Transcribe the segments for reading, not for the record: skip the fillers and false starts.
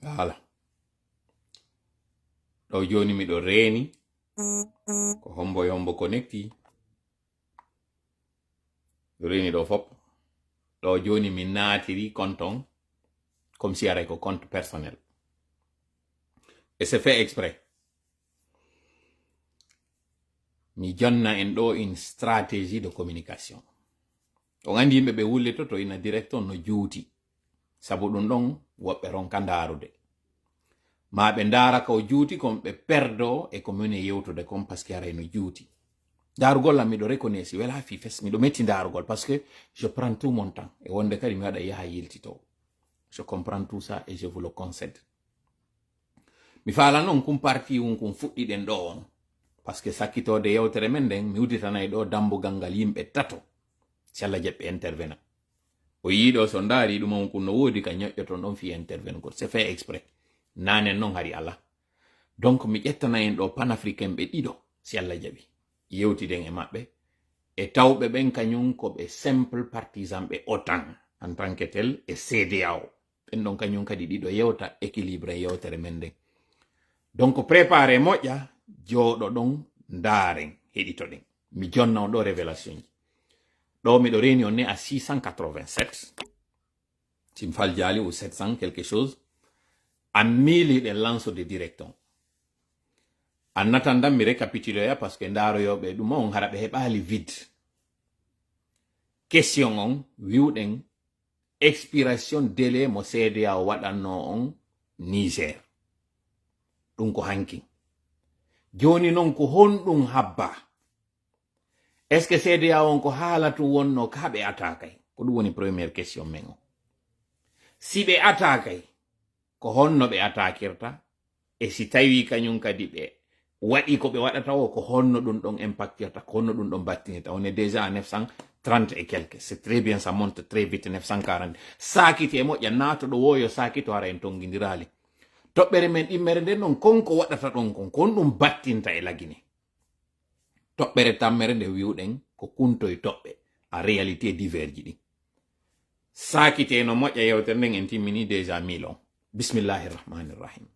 Voilà. Ɗo joni miɗo reeni ko hombo e hombo connecti. Ɗo reeni ɗo fop. Ɗo joni mi naatiri compte on comme si aray ko compte personnel. Et c'est fait exprès. Mi jonna en ɗo une stratégie de communication. On andi yimɓe ɓe wullito to ina direct on no juuti. Sabu ɗum ɗon woɓɓe ronka ndarude. Ma ɓe ndara ko juuti kon ɓe perdo e ko mune yewtude kon parce que aray no juuti. Darugol am miɗo reconnaissy wela fi fes miɗo metti darugol parce que je prends tout mon temps e wonde kadi mi waɗa yaha yiltito. Je comprends tout ça et je vous le concède. Mi faala non kum parti un kum fuɗɗiɗen ɗo on parce que sakkitode yewtere men nden mi wuditanay ɗo dambugal ngal yimɓe tato si Allah jaɓɓe intervena. O yiiɗo so ndaari ɗum on kun no woodi ka ñoƴƴoton ɗon fi intervenugol c'est fait exprès. Nanen non hari Allah. Donc mi ƴettana en ɗo panafricain ɓe ɗiɗo si Allah jaɓi yewtiden e maɓɓe e tawɓe ɓen kañum ko ɓe simple partisan ɓe OTAN en tant que tel e CEDEAO ɓen ɗon kañum kadi ɗiɗo yewta équilibré yewtere men nden. Donc préparé moƴƴa jooɗo ɗon ndaaren heɗitoɗen mi jonna on ɗo révélation ji ɗo miɗo reeni on ne à 687 simfal jaali ou 700 quelque chose a miiliɗe lanceode directon annatan dan mi récapituloya parce que ndaaroyoɓe ɗum on hara ɓe heɓaali vide question on wiwɗen expiration délai mo CEDEAO waɗanno on Niger ɗum ko hanki joni non ko honɗum habba est ce que CEDEAO on ko haalatu wonno ka ɓe atakay ko ɗum woni première question men o si ɓe atakay ko honno ɓe atakirta e si tawi kañum kadi ɓe waɗi ko ɓe waɗata o ko honno ɗum ɗon impactirta ko honno ɗum ɗon battinirta on est déjà à 930 et quelques c'est très bien ça monte très vite 940 sakiti e moƴƴa naatoɗo woyo sakito hara en tongidirali toɓɓere men ɗimmere nden noon konko waɗata ɗon kon ɗum battinta e lagine toɓɓere tammere nde wiwɗen ko kuntoye toɓɓe a réalité diverji ɗi sakite no moƴƴa yewtere nden en timmini déjà 1000 on bismillahirrahmanirrahim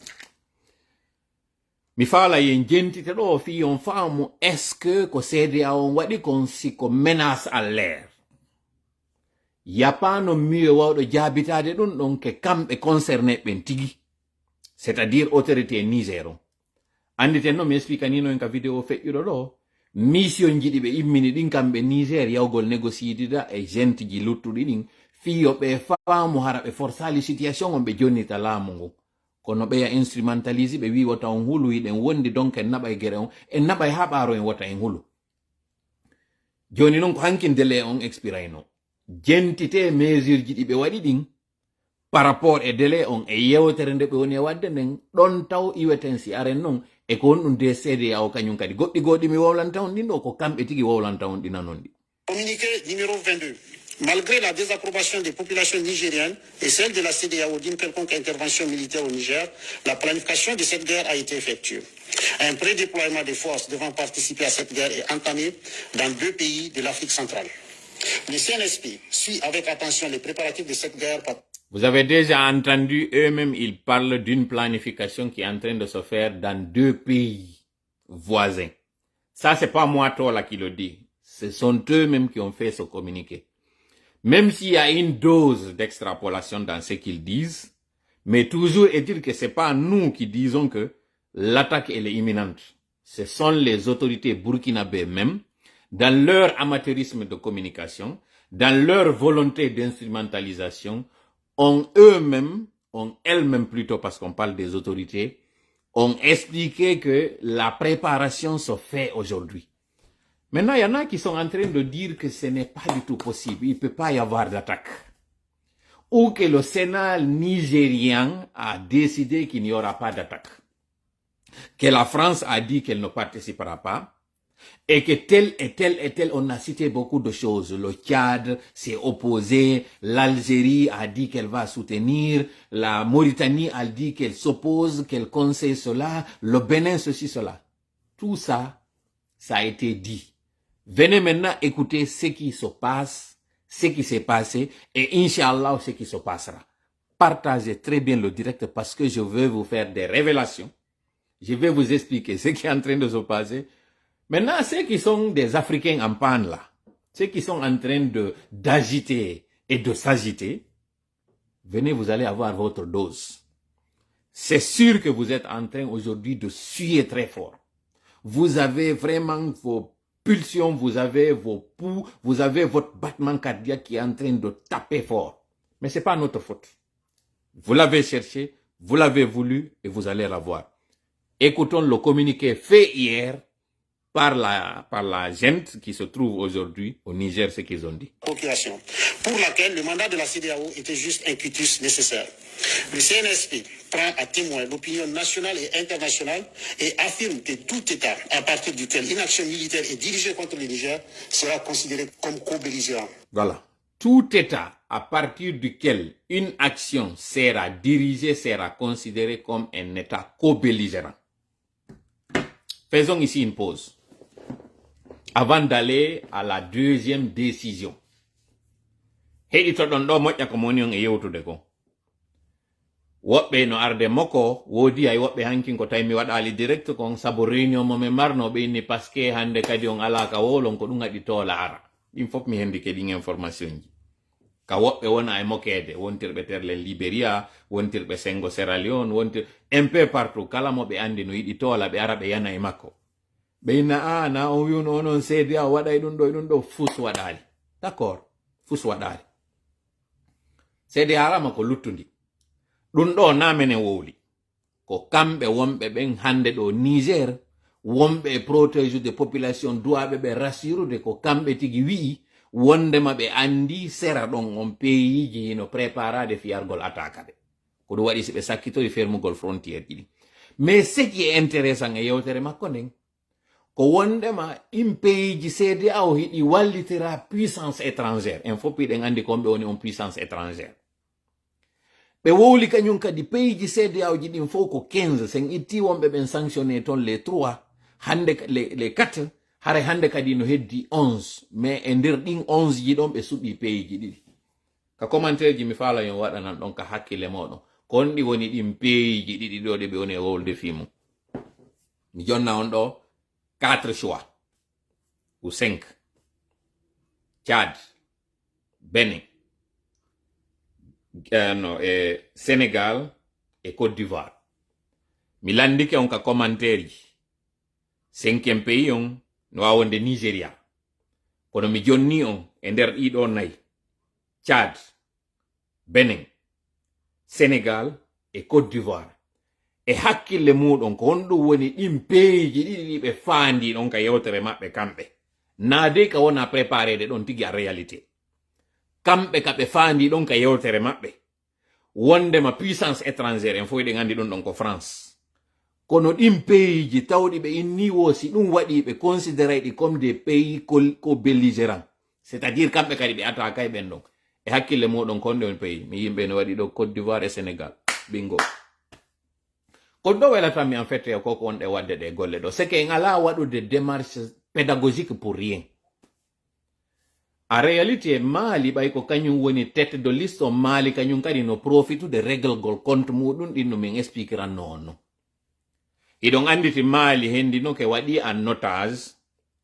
mi faala yen jentite ɗo fi on faamu est ce que ko CEDEAO on waɗi kon siko menace à l'air yapano miyo wawɗo jaabitade ɗum ɗon ke kamɓe concerné ɓen tigi c'est à dire autorité Niger on anditen no mi explicanino en ka vidéo feƴƴuɗo ɗo mission jiɗi ɓe immini ɗin kamɓe Niger yawgol négociidida e gente ji luttuɗi ɗin fiyo ɓe faamu hara ɓe forsali situation on ɓe jonnita laamu ngu kono ɓeya instrumentalise ɓe wi wota on hulu yiɗen wondi donc en naɓa e guere on en naɓa e haɓaro en wota en hulu joni noon ko hankin délai on expirayno jentite mesure ji ɗi ɓe waɗi ɗin par rapport e délai on e yewtere nde ɓe woni e wadde nden ɗon taw iweten si aren noon e ko honɗum de CEDEAO kañum kadi goɗɗi goɗɗi mi wowlanta on ɗin ɗo ko kamɓe tigi wowlanta on ɗina noon ɗi. Communiqué numéro 22. Malgré la désapprobation des populations nigériennes et celle de la CEDEAO d'une quelconque intervention militaire au Niger, la planification de cette guerre a été effectuée. Un prédéploiement des forces devant participer à cette guerre est entamé dans 2 pays de l'Afrique centrale. Le CNSP suit avec attention les préparatifs de cette guerre. Vous avez déjà entendu, eux-mêmes, ils parlent d'une planification qui est en train de se faire dans 2 pays voisins. Ça, c'est pas moi, toi, là, qui le dit. Ce sont eux-mêmes qui ont fait ce communiqué. Même s'il y a une dose d'extrapolation dans ce qu'ils disent, mais toujours est-il que c'est pas nous qui disons que l'attaque, elle est imminente. Ce sont les autorités burkinabées même, dans leur amateurisme de communication, dans leur volonté d'instrumentalisation, ont elles-mêmes plutôt, parce qu'on parle des autorités, ont expliqué que la préparation se fait aujourd'hui. Maintenant, il y en a qui sont en train de dire que ce n'est pas du tout possible. Il ne peut pas y avoir d'attaque. Ou que le Sénat nigérien a décidé qu'il n'y aura pas d'attaque. Que la France a dit qu'elle ne participera pas. Et que tel et tel et tel, on a cité beaucoup de choses. Le Tchad s'est opposé, l'Algérie a dit qu'elle va soutenir, la Mauritanie a dit qu'elle s'oppose, qu'elle conseille cela, le Bénin ceci, cela. Tout ça, ça a été dit. Venez maintenant écouter ce qui se passe, ce qui s'est passé, et Inch'Allah, ce qui se passera. partagez très bien le direct parce que je vais vous faire des révélations. Je vais vous expliquer ce qui est en train de se passer. Maintenant, ceux qui sont des Africains en panne là, ceux qui sont en train d'agiter et de s'agiter, venez, vous allez avoir votre dose. C'est sûr que vous êtes en train aujourd'hui de suer très fort. Vous avez vraiment vos pulsions, vous avez vos pouls, vous avez votre battement cardiaque qui est en train de taper fort. Mais ce n'est pas notre faute. Vous l'avez cherché, vous l'avez voulu et vous allez l'avoir. Écoutons le communiqué fait hier par la gente qui se trouve aujourd'hui au Niger, ce qu'ils ont dit. Population, pour laquelle le mandat de la CEDEAO était juste un quitus nécessaire. Le CNSP prend à témoin l'opinion nationale et internationale et affirme que tout État, à partir duquel une action militaire est dirigée contre le Niger, sera considéré comme co-belligérant. Voilà. Tout État, à partir duquel une action sera dirigée, sera considéré comme un État co-belligérant. Faisons ici une pause avant d'aller à la deuxième décision. Heɗi to ɗon ɗo moƴƴa ko moni on e yewtude ko. Woɓɓe no arde makko woodi ay woɓɓe hankin ko tawi mi waɗali direct kon sabu réunion momin marnoɓe inni parce que hande kadi on ala ka wolon ko ɗum waɗi toola ara. Ɗin fof mi hendi keɗin information ji. Ka woɓɓe wona e mokede wontirɓe terle Liberia, wontirɓe Sengo Sierra Leone, wontir un peu partout kala mo ɓe andi no yiɗi toola ɓe ara ɓe yana e makko. Ɓe inna na on wiuno onon seedi a waɗay ɗum ɗo fus waɗali. D'accord, fus waɗali. Seedi harama ko luttundi. Ɗum ɗo namene wowli. Ko kamɓe wonɓe ɓen hande ɗo Niger, wonɓe e protège de population duwaɓe ɓe rassurude ko kamɓe tigi wi'i wondema ɓe andi sera ɗon on peyiji hino préparade fiyargol attaque ɓe. Ko ɗum waɗi si ɓe sakkitori fermugol frontiére ɗiɗi. Mais ce qui est intéressant e yewtere makko nden ko wondema in peyiji CEDEAO hiɗi wallitira puissance étrangère. En fof piɗen andi komɓe woni on puissance étrangère. Ɓe wowli kañum kadi peyiji CEDEAO ji ɗin fof ko 15 sen itti wonɓe ɓen sanctionné toon les 3 hande les 4 hare hande kadi no heddi 11 mais e nder ɗin 11 ji ɗon ɓe suɓi peyiji ɗiɗi. Ka commentaire ji mi faala yon waɗanan ɗon ka hakkille moɗon kon ɗi woni ɗin peyiji ɗiɗi ɗo ɗe ɓe woni e wolde fimu. Mi jonna on ɗo 4 choix ou 5. Tchad, Benin, Sénégal et Côte d'Ivoire. Mi landike on ka commentaire ji. 5e pays on no wawonde Nigeria. Kono mi jonni on e nder ɗiɗo 4. Tchad, Benin, Sénégal et Côte d'Ivoire. E hakkille muɗon ko honɗum woni ɗin peyiji ɗiɗi ɓe faandi ɗon ka yewtere maɓɓe kamɓe. Naade ka wona préparede ɗon tigi a réalité. Kamɓe ka ɓe faandi ɗon ka yewtere maɓɓe. Wondema puissance étrangère en fof ɗen andi ɗum ɗon ko France. Kono ɗin peyiji tawɗi ɓe inni wosi ɗum waɗi ɓe considéré ɗi comme des pays co-belligérants. C'est-à-dire kamɓe kadi ɓe attaque e ɓen ɗon. E hakkille muɗon konde on pays mi yimɓe no waɗi ɗo Côte d'Ivoire et Sénégal. Bingo. Ko ɗo welatami en fait koko wonɗe wadde ɗe golle ɗo c'est que en ala waɗude démarche pédagogique pour rien. En réalité Mali ɓay ko kañum woni tête de liste o Mali kañum kadi no profitude réglgol compte muɗum ɗin no min expliqueranno on no. Iɗon anditi Mali hendino ke waɗi en otage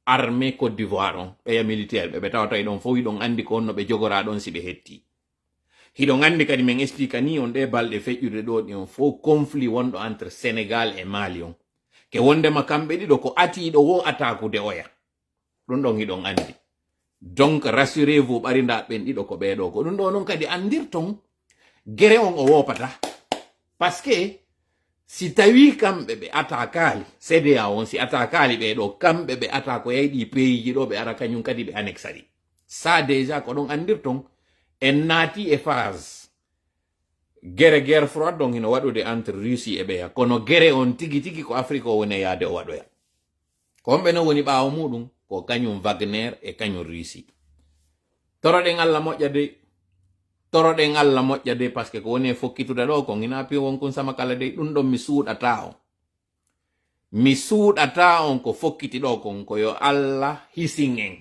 armée Côte d'Ivoire on ɓeya militaire ɓe tawata iɗon fof iɗon andi ko onno ɓe jogora ɗon si ɓe hetti. Hiɗon andi kadi min explique ni on ɗe balɗe feƴƴude ɗo ɗi on fof conflit wonɗo entre Sénégal et Mali on ke wondema kamɓe ɗiɗo ko atiɗo wo attaqude oya ɗum ɗon hiɗon andi. Donc rassurez-vous ɓarinda ɓen ɗiɗo ko ɓeɗo ko ɗum ɗo non kadi andirton gere on o wopata parce que si tawi kamɓe ɓe attaquali CEDEAO on si attaquali ɓeɗo kamɓe ɓe attaque o yayɗi peyiji ɗo ɓe ara kañum kadi ɓe annexari ça déjà ko ɗon andirton en naati e phase guerre froide donc hino waɗude entre Russie e ɓeya kono guerre on tigi ko Afrique o woni yaade o waɗoya ko homɓe no woni ɓaawo muɗum ko kañum Wagner e kañum Russie. Toroɗen Allah moƴƴa de parce que ko woni e fokkitude ɗo ko hina pi wonkun sama kala de ɗum ɗon mi suuɗata on ko fokkiti ɗo kon ko yo Allah hisin en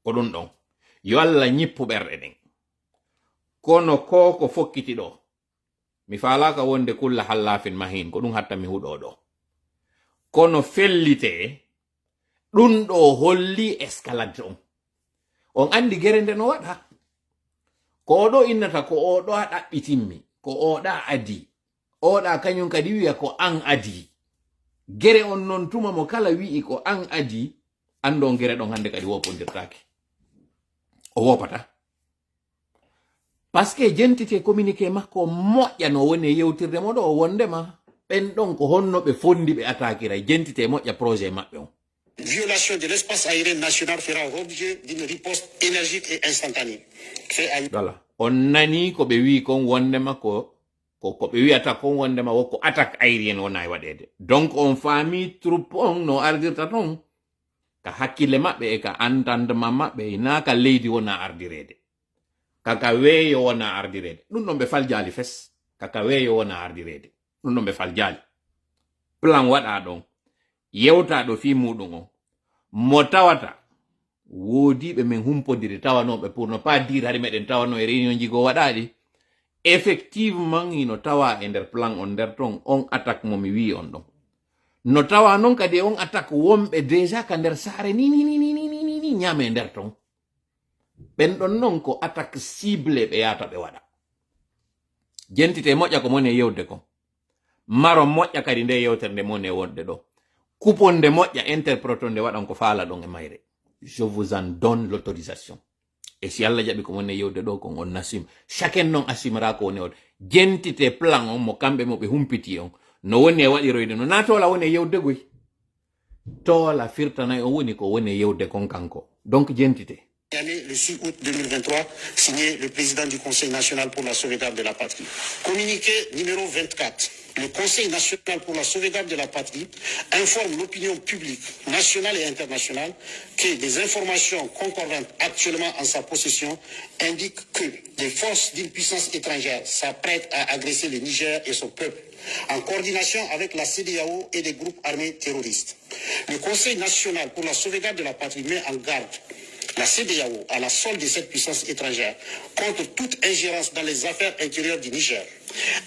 ko ɗum ɗon yo Allah ñippu ɓerɗe ɗen kono ko fokkiti ɗo mi falaka wonde kulla hallafin mahin ko ɗum hatta mi huɗo ɗo kono fellite ɗum ɗo holli escalade on andi gerende no waɗa ko oɗo innata ko oɗo a ɗaɓɓitinmi ko oɗa adi oɗa kañum kadi wiya ko an adi gere on non tuma mo kala wi'i ko an adi ando gere ɗon hande kadi wopondirtake o wopata parce que jentite communiqué makko moƴƴa no woni yewtirde moɗo o wondema ɓen ɗon ko honno ɓe fondi ɓe attaquera jentite moƴƴa projet maɓɓe on. Violation de l'espace aérien national fera l'objet d'une riposte énergique et instantanée. Voilà. On nani ko ɓe wi kon wondema ko ɓe wiyata kon wondema ko attaque aérienne wona e waɗede. Donc on faami troupe on no ardirta ton ka hakkille maɓɓe e ka entendement maɓɓe na ka leydi wona ardirede. Kaka weeyo wona ardirede. Ɗum ɗon ɓe faljali fes. Kaka weeyo wona ardirede. Ɗum ɗon ɓe faljali. Plan waɗa ɗon. Yewtaɗo fi muɗum on. Mo tawata wodiɓe men humpodiri tawanoɓe pour ne pas dire hade meɗen tawano e réunion jigo waɗaɗi. Effectivement ino tawa e nder plan on nder ton on attaque mo mi wi on ɗon. No tawa non kadi on attaque wonɓe déjà ka nder saare ni ñame nder ton. Ben ɗon non ko attaque cible ɓe yata ɓe waɗa. Jentite moƴƴa ko mone yewde kon. Maro moƴƴa kadi nde yewtere nde mone wonde ɗo. Kuponde moƴƴa interpretonde waɗan ko faala ɗon e mayre. Je vous en donne l'autorisation. Et si Allah jaɓi ko mone yewde ɗo kon on assume. Chacun non assumera ko woni on. Jentite plan on mo kamɓe mo ɓe humpiti on. No woni e waɗiroyde no na tola woni e yewde goy. Tola firtanayi on woni ko woni e yewde kon kanko. Donc jentite. Le 6 août 2023, signé le président du Conseil national pour la sauvegarde de la patrie. Communiqué numéro 24. Le Conseil national pour la sauvegarde de la patrie informe l'opinion publique nationale et internationale que des informations concordantes actuellement en sa possession indiquent que des forces d'une puissance étrangère s'apprêtent à agresser le Niger et son peuple en coordination avec la CEDEAO et des groupes armés terroristes. Le Conseil national pour la sauvegarde de la patrie met en garde la CEDEAO à la solde de cette puissance étrangère contre toute ingérence dans les affaires intérieures du Niger,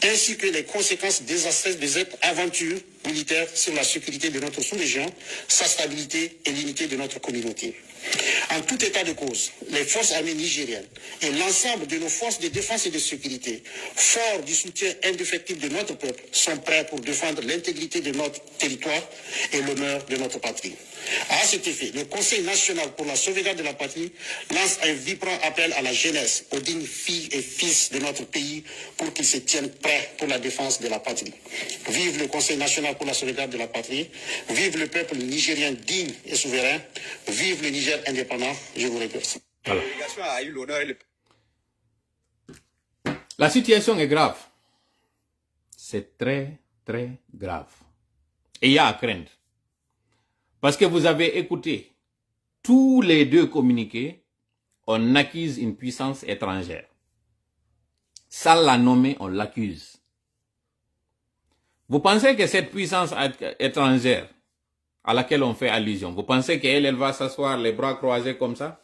ainsi que les conséquences désastreuses de cette aventure militaire sur la sécurité de notre sous-région, sa stabilité et l'unité de notre communauté. En tout état de cause, les forces armées nigériennes et l'ensemble de nos forces de défense et de sécurité, forts du soutien indéfectible de notre peuple, sont prêts pour défendre l'intégrité de notre territoire et l'honneur de notre patrie. À cet effet, le Conseil national pour la sauvegarde de la patrie lance un vibrant appel à la jeunesse, aux dignes filles et fils de notre pays pour qu'ils se tiennent prêts pour la défense de la patrie. Vive le Conseil national pour la sauvegarde de la patrie, vive le peuple nigérien digne et souverain, vive le Niger indépendant. Je vous remercie. Voilà. La situation est grave. C'est très, très grave. Et il y a à craindre. Parce que vous avez écouté tous les deux communiqués, on accuse une puissance étrangère. Sans la nommer, on l'accuse. Vous pensez que cette puissance étrangère à laquelle on fait allusion, vous pensez qu'elle va s'asseoir les bras croisés comme ça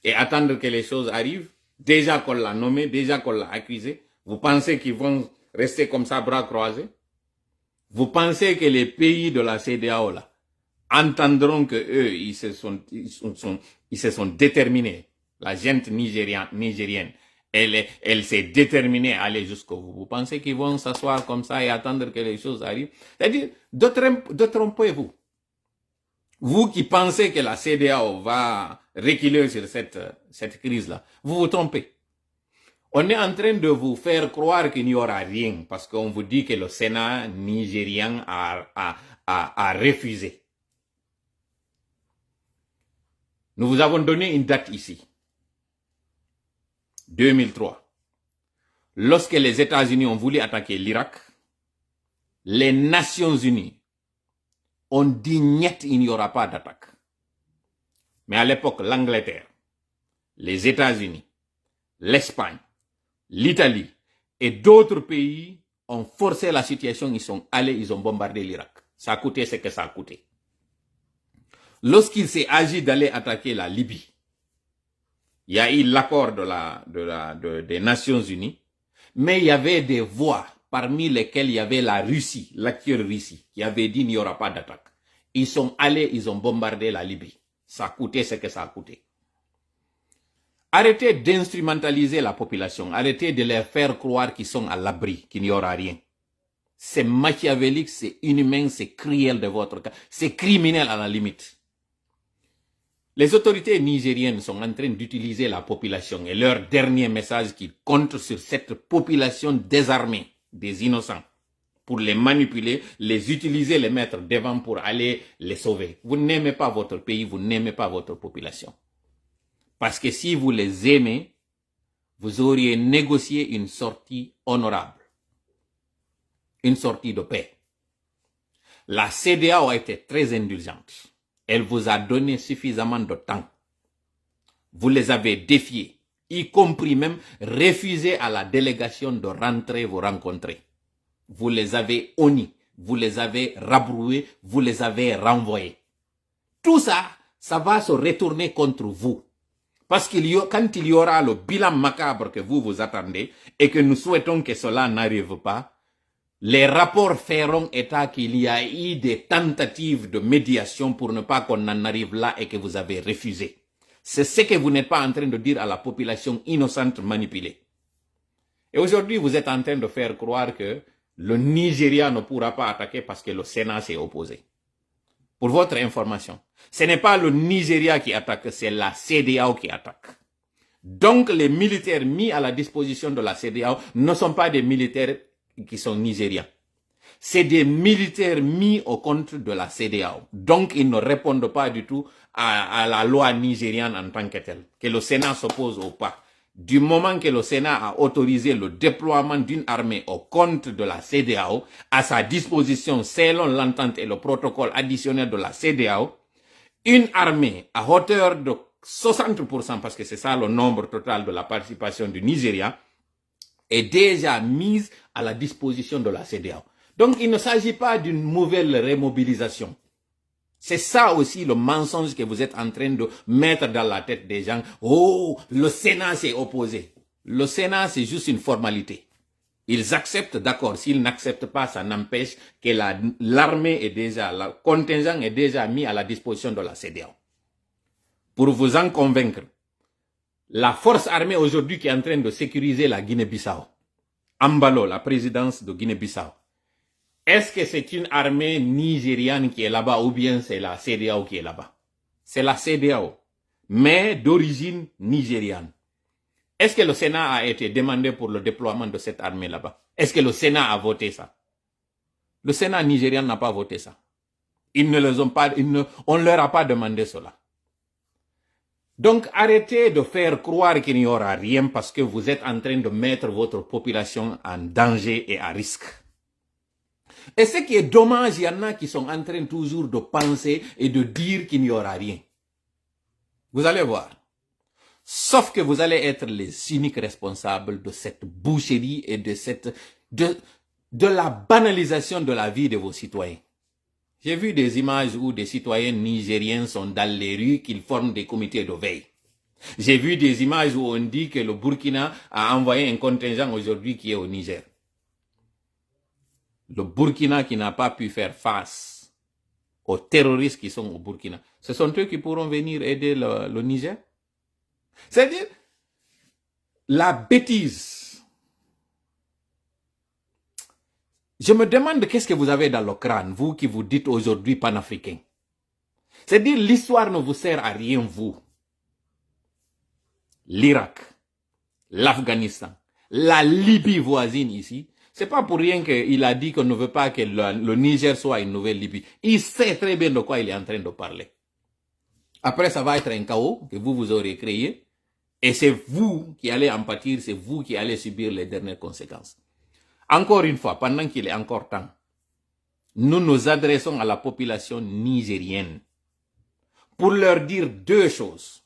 et attendre que les choses arrivent? Déjà qu'on l'a nommé, déjà qu'on l'a accusé, vous pensez qu'ils vont rester comme ça, bras croisés? Vous pensez que les pays de la CEDEAO là entendront que eux, ils se sont déterminés. La gente nigérienne, elle s'est déterminée à aller jusqu'au bout. Vous pensez qu'ils vont s'asseoir comme ça et attendre que les choses arrivent? C'est-à-dire, détrompez-vous. Vous qui pensez que la CEDEAO va reculer sur cette crise-là, vous vous trompez. On est en train de vous faire croire qu'il n'y aura rien parce qu'on vous dit que le Sénat nigérien a refusé. Nous vous avons donné une date ici. 2003. Lorsque les États-Unis ont voulu attaquer l'Irak, les Nations Unies ont dit niet, il n'y aura pas d'attaque. Mais à l'époque, l'Angleterre, les États-Unis, l'Espagne, l'Italie et d'autres pays ont forcé la situation. Ils sont allés, ils ont bombardé l'Irak. Ça a coûté ce que ça a coûté. Lorsqu'il s'est agi d'aller attaquer la Libye, il y a eu l'accord des Nations Unies Mais il y avait des voix, parmi lesquelles il y avait la Russie, l'actuelle Russie, qui avait dit qu'il n'y aura pas d'attaque. Ils sont allés, ils ont bombardé la Libye. Ça a coûté ce que ça a coûté. Arrêtez d'instrumentaliser la population. Arrêtez de leur faire croire qu'ils sont à l'abri, qu'il n'y aura rien. C'est machiavélique, c'est inhumain, c'est cruel de votre cas. C'est criminel à la limite. Les autorités nigériennes sont en train d'utiliser la population et leur dernier message qui compte sur cette population désarmée, des innocents, pour les manipuler, les utiliser, les mettre devant pour aller les sauver. Vous n'aimez pas votre pays, vous n'aimez pas votre population. Parce que si vous les aimez, vous auriez négocié une sortie honorable, une sortie de paix. La CEDEAO a été très indulgente. Elle vous a donné suffisamment de temps. Vous les avez défiés, y compris même refusé à la délégation de rentrer vous rencontrer. Vous les avez honnis, vous les avez rabroués, vous les avez renvoyés. Tout ça, ça va se retourner contre vous. Parce quand il y aura le bilan macabre que vous attendez et que nous souhaitons que cela n'arrive pas, les rapports feront état qu'il y a eu des tentatives de médiation pour ne pas qu'on en arrive là et que vous avez refusé. C'est ce que vous n'êtes pas en train de dire à la population innocente manipulée. Et aujourd'hui, vous êtes en train de faire croire que le Nigeria ne pourra pas attaquer parce que le Sénat s'est opposé. Pour votre information, ce n'est pas le Nigeria qui attaque, c'est la CEDEAO qui attaque. Donc les militaires mis à la disposition de la CEDEAO ne sont pas des militaires qui sont nigériens. C'est des militaires mis au compte de la CEDEAO. Donc, ils ne répondent pas du tout à la loi nigériane en tant que telle. Que le Sénat s'oppose ou pas. Du moment que le Sénat a autorisé le déploiement d'une armée au compte de la CEDEAO, à sa disposition selon l'entente et le protocole additionnel de la CEDEAO, une armée à hauteur de 60%, parce que c'est ça le nombre total de la participation du Nigeria, est déjà mise à la disposition de la CEDEAO. Donc, il ne s'agit pas d'une nouvelle remobilisation. C'est ça aussi le mensonge que vous êtes en train de mettre dans la tête des gens. Oh, le Sénat s'est opposé. Le Sénat, c'est juste une formalité. Ils acceptent, d'accord. S'ils n'acceptent pas, ça n'empêche que l'armée est déjà, le contingent est déjà mis à la disposition de la CEDEAO. Pour vous en convaincre, la force armée aujourd'hui qui est en train de sécuriser la Guinée-Bissau, Ambalo, la présidence de Guinée-Bissau, est-ce que c'est une armée nigériane qui est là-bas ou bien c'est la CEDEAO qui est là-bas? C'est la CEDEAO, mais d'origine nigériane. Est-ce que le Sénat a été demandé pour le déploiement de cette armée là-bas? Est-ce que le Sénat a voté ça? Le Sénat nigérien n'a pas voté ça. Ils ne les ont pas, on ne leur a pas demandé cela. Donc arrêtez de faire croire qu'il n'y aura rien parce que vous êtes en train de mettre votre population en danger et à risque. Et ce qui est dommage, il y en a qui sont en train toujours de penser et de dire qu'il n'y aura rien. Vous allez voir. Sauf que vous allez être les uniques responsables de cette boucherie et de la banalisation de la vie de vos citoyens. J'ai vu des images où des citoyens nigériens sont dans les rues, qu'ils forment des comités de veille. J'ai vu des images où on dit que le Burkina a envoyé un contingent aujourd'hui qui est au Niger. Le Burkina qui n'a pas pu faire face aux terroristes qui sont au Burkina. Ce sont eux qui pourront venir aider le Niger. C'est-à-dire, la bêtise. Je me demande qu'est-ce que vous avez dans le crâne, vous qui vous dites aujourd'hui panafricain. C'est-à-dire, l'histoire ne vous sert à rien, vous. L'Irak, l'Afghanistan, la Libye voisine ici, c'est pas pour rien qu'il a dit qu'on ne veut pas que le Niger soit une nouvelle Libye. Il sait très bien de quoi il est en train de parler. Après, ça va être un chaos que vous aurez créé. Et c'est vous qui allez en pâtir, c'est vous qui allez subir les dernières conséquences. Encore une fois, pendant qu'il est encore temps, nous nous adressons à la population nigérienne pour leur dire deux choses.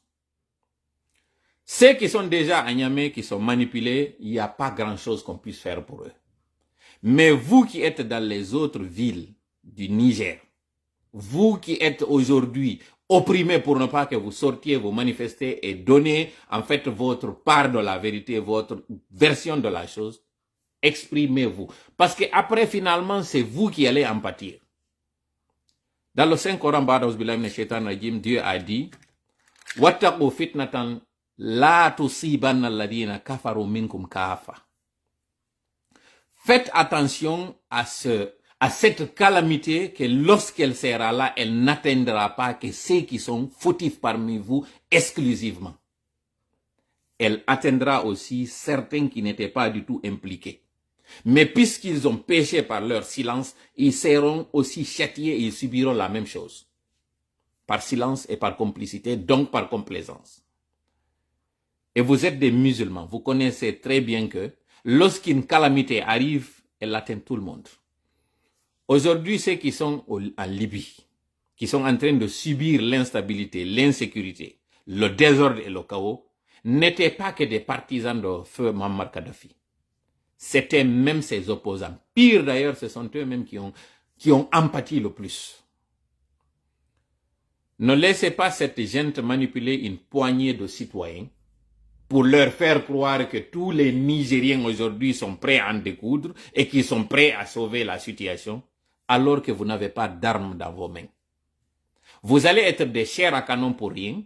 Ceux qui sont déjà à Niamey, qui sont manipulés, il n'y a pas grand-chose qu'on puisse faire pour eux. Mais vous qui êtes dans les autres villes du Niger, vous qui êtes aujourd'hui opprimés pour ne pas que vous sortiez, vous manifester et donner en fait votre part de la vérité, votre version de la chose, exprimez-vous. Parce que après, finalement, c'est vous qui allez en pâtir. Dans le Saint-Coran, Dieu a dit, Wattaqu fitnatan la tusibanna alladhina kafaru minkum kafa. Faites attention à cette calamité que lorsqu'elle sera là, elle n'atteindra pas que ceux qui sont fautifs parmi vous exclusivement. Elle atteindra aussi certains qui n'étaient pas du tout impliqués. Mais puisqu'ils ont péché par leur silence, ils seront aussi châtiés et ils subiront la même chose. Par silence et par complicité, donc par complaisance. Et vous êtes des musulmans, vous connaissez très bien que lorsqu'une calamité arrive, elle atteint tout le monde. Aujourd'hui, ceux qui sont en Libye, qui sont en train de subir l'instabilité, l'insécurité, le désordre et le chaos, n'étaient pas que des partisans de feu Muammar Kadhafi. C'était même ses opposants. Pire d'ailleurs, ce sont eux-mêmes qui ont empathie le plus. Ne laissez pas cette gente manipuler une poignée de citoyens pour leur faire croire que tous les Nigériens aujourd'hui sont prêts à en découdre et qu'ils sont prêts à sauver la situation, alors que vous n'avez pas d'armes dans vos mains. Vous allez être des chairs à canon pour rien,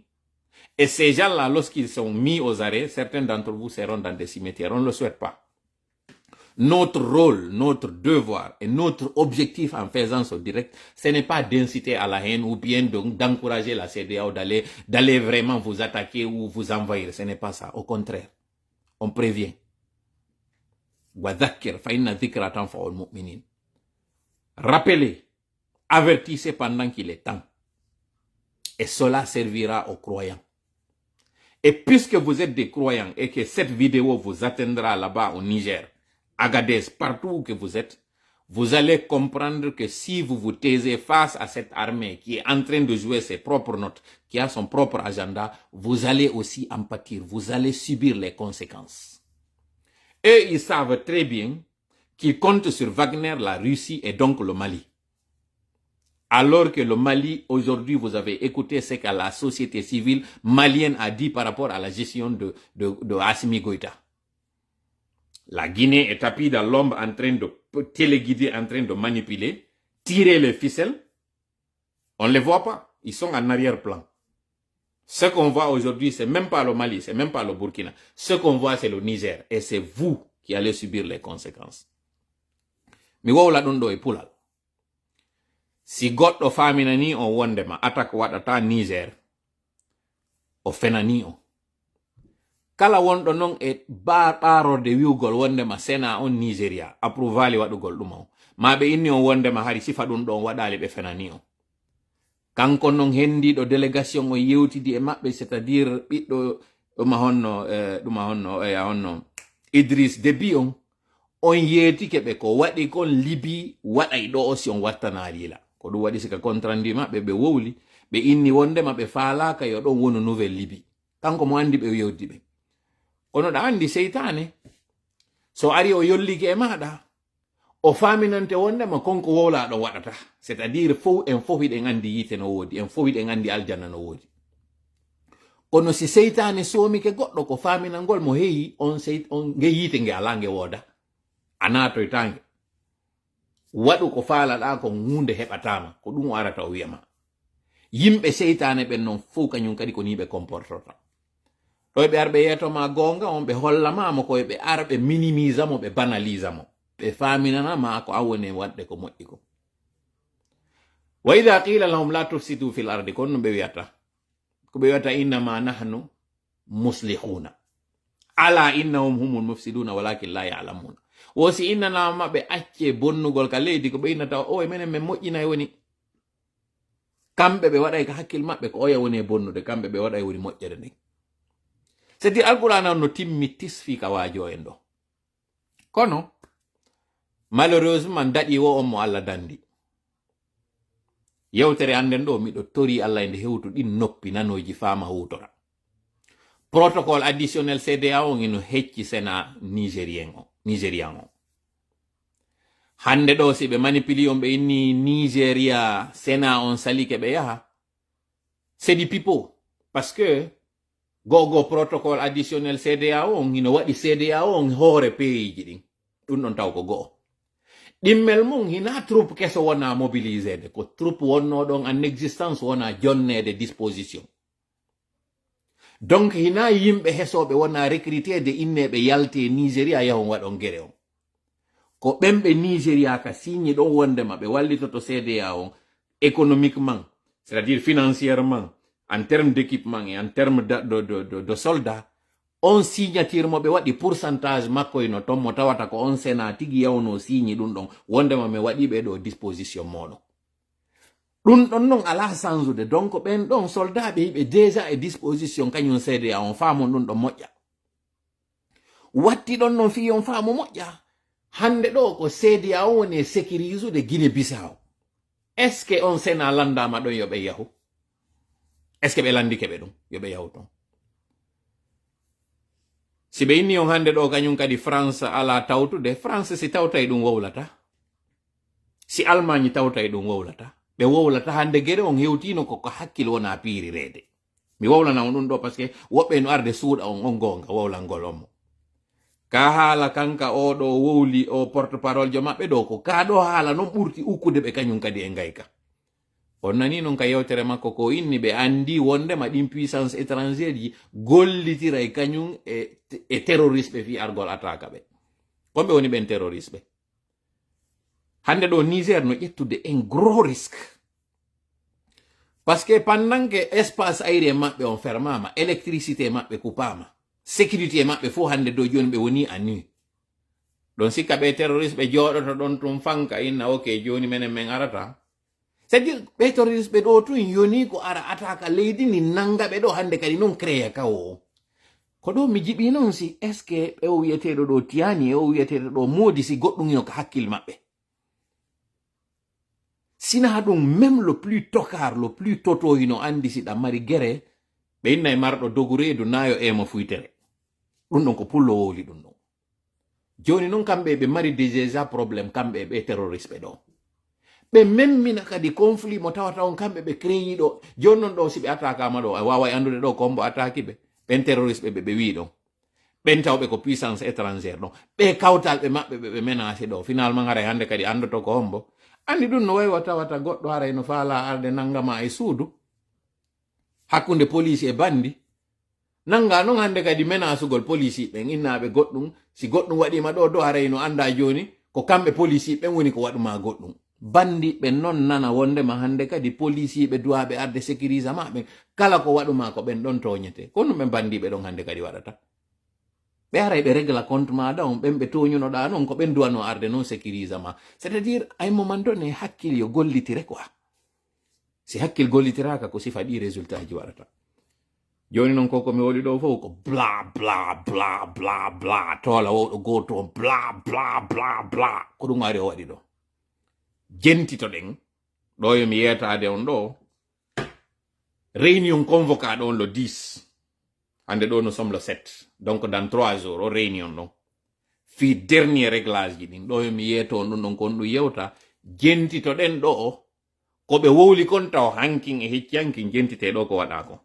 et ces gens-là, lorsqu'ils sont mis aux arrêts, certains d'entre vous seront dans des cimetières. On ne le souhaite pas. Notre rôle, notre devoir et notre objectif en faisant ce direct, ce n'est pas d'inciter à la haine ou bien d'encourager la CEDEAO d'aller vraiment vous attaquer ou vous envahir. Ce n'est pas ça. Au contraire, on prévient. Rappelez, avertissez pendant qu'il est temps. Et cela servira aux croyants. Et puisque vous êtes des croyants et que cette vidéo vous atteindra là-bas au Niger, Agadez, partout où que vous êtes, vous allez comprendre que si vous vous taisez face à cette armée qui est en train de jouer ses propres notes, qui a son propre agenda, vous allez aussi en pâtir, vous allez subir les conséquences. Eux, ils savent très bien qu'ils comptent sur Wagner, la Russie et donc le Mali. Alors que le Mali, aujourd'hui, vous avez écouté ce que la société civile malienne a dit par rapport à la gestion de Assimi Goïta. La Guinée est tapie dans l'ombre en train de téléguider, en train de manipuler, tirer les ficelles. On ne les voit pas. Ils sont en arrière-plan. Ce qu'on voit aujourd'hui, c'est même pas le Mali, c'est même pas le Burkina. Ce qu'on voit, c'est le Niger. Et c'est vous qui allez subir les conséquences. Mais wow la dondo e pulal. Si goɗɗo famina ni o wondema attaque waɗata Niger, o fenani o. Kala wonɗo non e ɓarode wiwgol wondema sena on Nigeria approuvali waɗugol ɗum o. Ma ɓe inni o wondema hari sifa ɗum ɗo waɗali ɓe fenani o. Kanko non hendiɗo délégation o yewtidi e maɓɓe, c'est à dire ɓiɗɗo honno Idriss Déby on yeetike ɓe ko waɗi kon Libi waɗay ɗo aussi on wattana lila. Ko ɗum waɗi sika contrandi maɓɓe ɓe wowli ɓe inni wondema ɓe faalaka yo ɗon wonu nouvelle Libi. Kanko mo andi ɓe yewdi ɓe. Kono ɗa andi seytane so ari o yollike e maɗa o faminante wondema konko wowlaɗo waɗata, c'est à dire fof en fof hiɗen andi yite no woodi, en fof hiɗen andi aljanna no woodi. Kono si seytane soomike goɗɗo ko faminangol mo heyi on nge yite nge ala nge wooda a natoytange waɗu ko faalaɗa ko hunde heɓatama ko ɗum o arata o wiyama. Yimɓe seytane ɓen noon fof kañum kadi ko ni ɓe comportota. ɗo ɓe arɓe yetoma gonga on ɓe hollamamo koye ɓe ara ɓe minimise mo ɓe banalise mo ɓe faminanama ko awone waɗde ko moƴƴi ko. Wa ida qila lahum la tufsidu fil ardi, kono ɓe wiyata ko ɓe wiyata innama nahnu muslihuna, ala innahum humul mufsiduna walakin la ya'lamuna. Wosi innanama maɓɓe acce bonnugol ka leydi ko ɓe innata o menen min moƴƴinay woni. Kamɓe ɓe waɗay ka hakkil maɓɓe ko oya woni e bonnude, kamɓe ɓe waɗay woni moƴƴere nden. C'est-à-dire alqur'an no timmi tisfi ka waajo en ɗo. Kono malheureusement daɗi wo on mo Allah dandi. Yewtere anden ɗo miɗo tori Allah ende hewtu ɗin noppi nanoji fama hutora. Protocole additionnel CEDEAO ino hecci sena Nigérian o. Hande ɗo si ɓe manipuli on ɓe inni Nigeria sena on salike ɓe yaha, c'est du pipeau, parce que gogo protocole additionnel CEDEAO on ino waɗi CEDEAO on hoore pays ɗin. ɗum ɗon taw ko go'o ɗimmel mum hina troupe keso wona mobilisede ko troupe wonno ɗon en existence wona jonnede disposition donc hina yimɓe hesoɓe wona recrutede inneɓe yalte Nigéria yahon waɗon guere on ko ɓemɓe Nigéria ka signi ɗon wondema ɓe wallitoto CDA on économiquement c'est-à-dire financièrement en termes d'équipement et en termes de soldats on signature mo ɓe waɗi pourcentage makko no ton mo tawata ko on sena tigi yawno signi ɗum ɗon wondema mi waɗi ɓe ɗo disposition moɗon ɗum ɗon non ala sansude donc ɓen ɗon soldat ɓe yiɓe déjà e disposition kañum CDA on faamon ɗum ɗon moƴƴa watti ɗon non fi on faamo moƴƴa hande ɗo ko CDA on woni e sécurise Guinée Bissau est ce que on sena landama ɗon yoɓe yahu est ce que ɓe landike ɓe ɗum yoɓe yahu ton si ɓe inni on hande ɗo kañum kadi France ala tawtude France si tawtay ɗum wowlata si Allemagne tawtay ɗum wowlata ɓe wowlata hande guere on hewtino koko hakkille wona piirirede mi wowlana on ɗum ɗo par ce que woɓɓe no arde suuɗa on gonga wowlangol on mo ka haala kanka o ɗo wowli o porte parole jo maɓɓe ɗo ko ka ɗo haala non ɓurti ukkude ɓe kañum kadi e ngayka on nani non ka yewtere makko ko inni ɓe andi wondema ɗin puissance étrangère ji gollitira e kañum e terroriste fi argol attaque ɓe komɓe woni ɓen terroriste ɓe hande ɗo Niger no ƴettude en gros risque parce que pendant que espace aérien maɓɓe on fermama électricité maɓɓe coupama sécurité maɓɓe fo hande do joni ɓe woni a nuit ɗon sikka ɓe terroriste ɓe jooɗoto ɗon tum fanka inna ok joni menen men arata c'est à dire ɓe terroriste ɓe ɗo tun yoni ko ara attaque leydi ni nanga ɓe ɗo hande kadi non créé kawo ko ɗo mi jiɓi non si est ce que ɓe o wiyeteɗo ɗo Tiani e o wiyeteɗo ɗo Modi si goɗɗum ino ko hakkille maɓɓe sina ɗum même le plus tokar le plus toto hino andi si ɗam mari guere ɓe inna e marɗo dogu reedu nayo emo fuytere ɗum ɗon ko pullo wowli ɗum ɗon joni non kamɓe ɓe mari déjà probléme kamɓe ɓe terroriste ɓe ɗo ɓe memmina kadi conflit mo tawata on kamɓe ɓe créyi ɗo joni non ɗo si ɓe attaquama ɗo a wawa andude ɗo kombo attaque ɓe ɓen terroriste ɓe wi ɗon ɓen tawɓe ko puissance étrangère ɗon ɓe kawtal ɓe maɓɓe ɓe menacé ɗo finalement haray hande kadi andoto ko hombo andi ɗum no waywa tawata goɗɗo haray no faala arde nangama e suudu hakkunde police e bandi nanga non hande kadi menasugol police ɓen innaɓe goɗɗum si goɗɗum waɗima ɗo do haray no anda joni ko kamɓe police ɓen woni ko waɗuma goɗɗum bandi ɓe non nana wondema hande kadi police ɓe duwaɓe arde sécurise maɓe kala ko waɗuma ko ɓen ɗon toñete ko ɗum ɓe bandiɓe ɗon hande kadi waɗata ɓe aray ɓe régla compte maɗa on ɓen ɓe toñunoɗa non ko ɓen duwano arde non sécurise ma c'est à dire ay moment donné hakkille yo gollitire quoi si hakkille gollitiraka ko sifa ɗi résultat ji waɗata joni non koko mi woli ɗo fof ko bla bla bla bla bla tola o ɗo goto bla bla bla bla ko ɗum ari o waɗi ɗo jentito ɗen ɗo yomi yetade on ɗo réunion convoquaɗo on le 10 hande ɗo nous sommes le 7 donc dans 3 jours o réunion ɗon fi dernier réglage ji ɗin ɗo yomi yeeto on ɗum ɗon kon ɗum yewta jentito ɗen ɗo ko ɓe wowli kon taw hankin e heccankin jentite ɗo ko waɗa ko.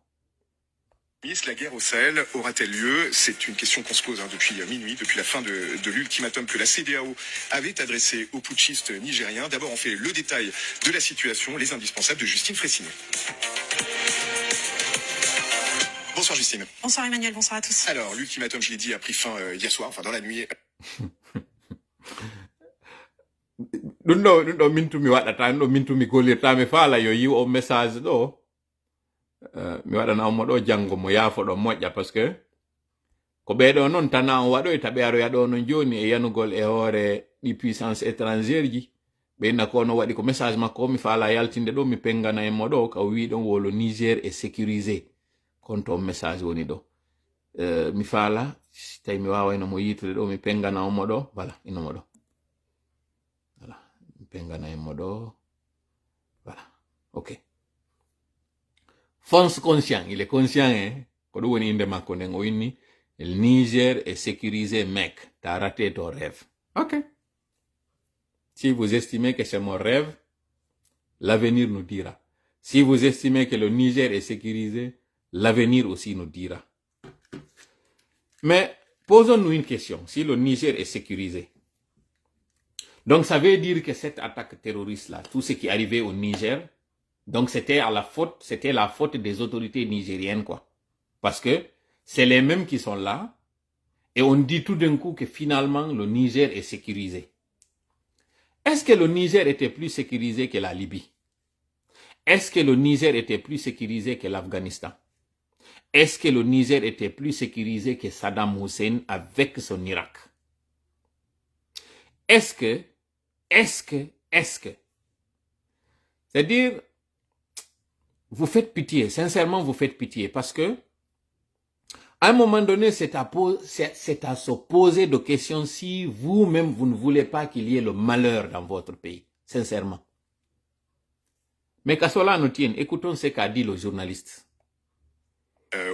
La guerre au Sahel aura-t-elle lieu? C'est une question qu'on se pose depuis minuit, depuis la fin de l'ultimatum que la CEDEAO avait adressé aux putschistes nigériens. D'abord, on fait le détail de la situation, les indispensables de Justine Fressinet. Bonsoir Justine. Bonsoir Emmanuel, bonsoir à tous. Alors, l'ultimatum, je l'ai dit, a pris fin hier soir, enfin dans la nuit. ɗum ɗo mintumi waɗata ɗum ɗo mintumi gollirtami faala yo yiw o message ɗo mi waɗana omo ɗo janngo mo yaafo ɗo moƴƴa par ce que ko ɓeɗo noon tana on waɗoy taɓe aroya ɗo no joni e yanugol e hoore ɗi puissance étrangère ji ɓe inna ko no waɗi ko message makko mi faala yaltinde ɗo mi pengana e mo ɗo ka wi ɗon wolo Niger est sécurisé kon to message woni ɗo mi faala tawi mi wawayno mo yitude ɗo mi pengana omo ɗo voilà inomo ɗo voilà mi pengana e mo ɗo voilà ok Fonce conscient, il est conscient, hein? Ko ɗum woni inde makko nden o inni le Niger est sécurisé, mec. T'as raté ton rêve. Ok. Si vous estimez que c'est mon rêve, l'avenir nous dira. Si vous estimez que le Niger est sécurisé, l'avenir aussi nous dira. Mais posons-nous une question. Si le Niger est sécurisé, Donc ça veut dire que cette attaque terroriste-là, tout ce qui est arrivé au Niger, donc c'était la faute des autorités nigériennes, quoi. Parce que c'est les mêmes qui sont là, et on dit tout d'un coup que finalement le Niger est sécurisé. Est-ce que le Niger était plus sécurisé que la Libye? Est-ce que le Niger était plus sécurisé que l'Afghanistan? Est-ce que le Niger était plus sécurisé que Saddam Hussein avec son Irak? Est-ce que c'est-à-dire, vous faites pitié, sincèrement vous faites pitié, parce que à un moment donné, c'est à se poser des questions si vous-même vous ne voulez pas qu'il y ait le malheur dans votre pays, sincèrement. Mais qu'à cela nous tienne, écoutons ce qu'a dit le journaliste.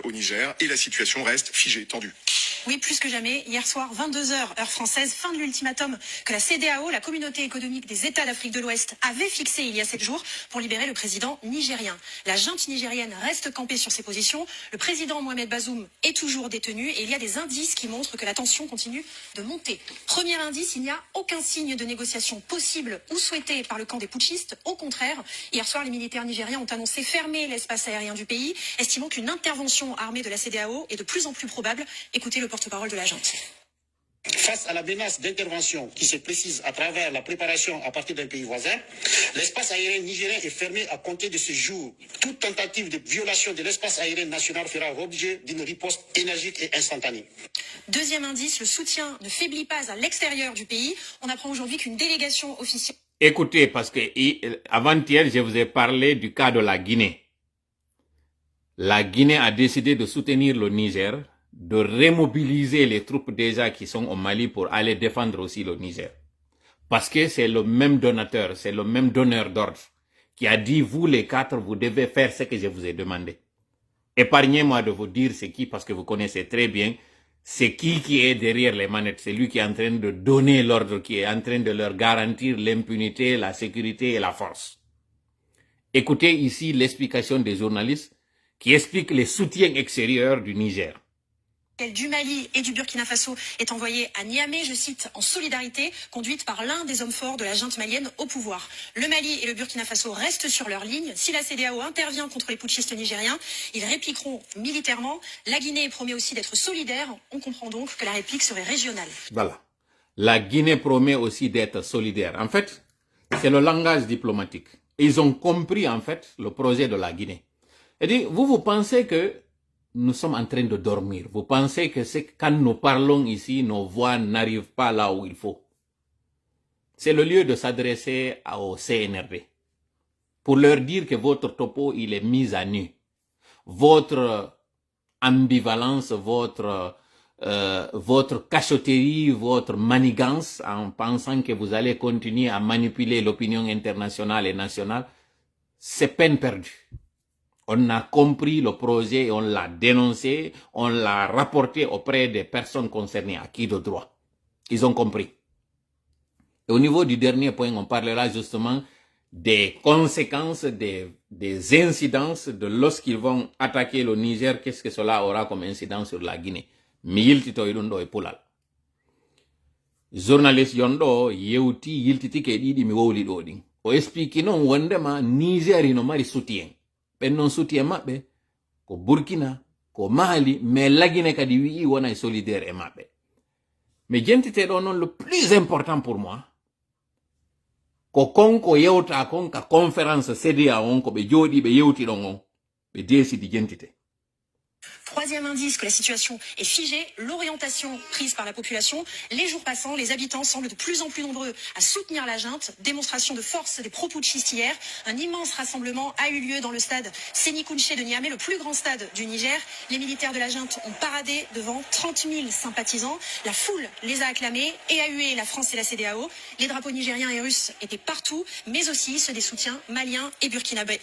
Au Niger, et la situation reste figée, tendue. Oui, plus que jamais. Hier soir, 22h, heure française, fin de l'ultimatum que la CEDEAO, la communauté économique des États d'Afrique de l'Ouest, avait fixé il y a 7 jours pour libérer le président nigérien. La junte nigérienne reste campée sur ses positions. Le président Mohamed Bazoum est toujours détenu et il y a des indices qui montrent que la tension continue de monter. Premier indice, il n'y a aucun signe de négociation possible ou souhaité par le camp des putschistes. Au contraire, hier soir, les militaires nigériens ont annoncé fermer l'espace aérien du pays, estimant qu'une intervention armée de la CEDEAO est de plus en plus probable. Écoutez le porte-parole de la junte. Face à la menace d'intervention qui se précise à travers la préparation à partir d'un pays voisin, l'espace aérien nigérien est fermé à compter de ce jour. Toute tentative de violation de l'espace aérien national fera l'objet d'une riposte énergique et instantanée. Deuxième indice, le soutien ne faiblit pas à l'extérieur du pays. On apprend aujourd'hui qu'une délégation officielle... Écoutez, parce que avant-hier, je vous ai parlé du cas de la Guinée. La Guinée a décidé de soutenir le Niger, de remobiliser les troupes déjà qui sont au Mali pour aller défendre aussi le Niger. Parce que c'est le même donateur, c'est le même donneur d'ordre qui a dit, vous les 4, vous devez faire ce que je vous ai demandé. Épargnez-moi de vous dire c'est qui, parce que vous connaissez très bien, c'est qui est derrière les manettes. C'est lui qui est en train de donner l'ordre, qui est en train de leur garantir l'impunité, la sécurité et la force. Écoutez ici l'explication des journalistes qui expliquent les soutiens extérieurs du Niger. Du Mali et du Burkina Faso est envoyée à Niamey, je cite, en solidarité, conduite par l'un des hommes forts de la junte malienne au pouvoir. Le Mali et le Burkina Faso restent sur leur ligne. Si la CEDEAO intervient contre les putschistes nigériens, ils répliqueront militairement. La Guinée promet aussi d'être solidaire. On comprend donc que la réplique serait régionale. Voilà. La Guinée promet aussi d'être solidaire. En fait, c'est le langage diplomatique. Ils ont compris, en fait, le projet de la Guinée. Et dit, vous pensez que nous sommes en train de dormir. Vous pensez que c'est quand nous parlons ici, nos voix n'arrivent pas là où il faut. C'est le lieu de s'adresser au CNRD pour leur dire que votre topo, il est mis à nu. Votre ambivalence, votre cachotterie, votre manigance en pensant que vous allez continuer à manipuler l'opinion internationale et nationale, c'est peine perdue. On a compris le projet et on l'a dénoncé, on l'a rapporté auprès des personnes concernées, à qui de droit. Ils ont compris. Et au niveau du dernier point, on parlera justement des conséquences, des incidences de lorsqu'ils vont attaquer le Niger, qu'est-ce que cela aura comme incidence sur la Guinée. Mi yiltito iɗum e pulal. Journaliste yondo yewti yiltiti ke ɗiɗi mi wowli ɗo ɗin. O explique non wondema Niger ino mari soutien. ɓen non soutien maɓɓe ko Burkina, ko Mali, mais la Guinée kadi wi'i wona solidaire e maɓɓe. Mais jentiteɗo non le plus important pour moi, ko konko yewta kon ka conférence CEDEAO on ko ɓe jooɗi ɓe yewti ɗon on ɓe desidi jentite. Troisième indice que la situation est figée, l'orientation prise par la population. Les jours passant, les habitants semblent de plus en plus nombreux à soutenir la junte. Démonstration de force des pro-putschistes hier. Un immense rassemblement a eu lieu dans le stade Séni-Kouché de Niamey, le plus grand stade du Niger. Les militaires de la junte ont paradé devant 30 000 sympathisants. La foule les a acclamés et a hué la France et la CEDEAO. Les drapeaux nigériens et russes étaient partout, mais aussi ceux des soutiens maliens et burkinabés.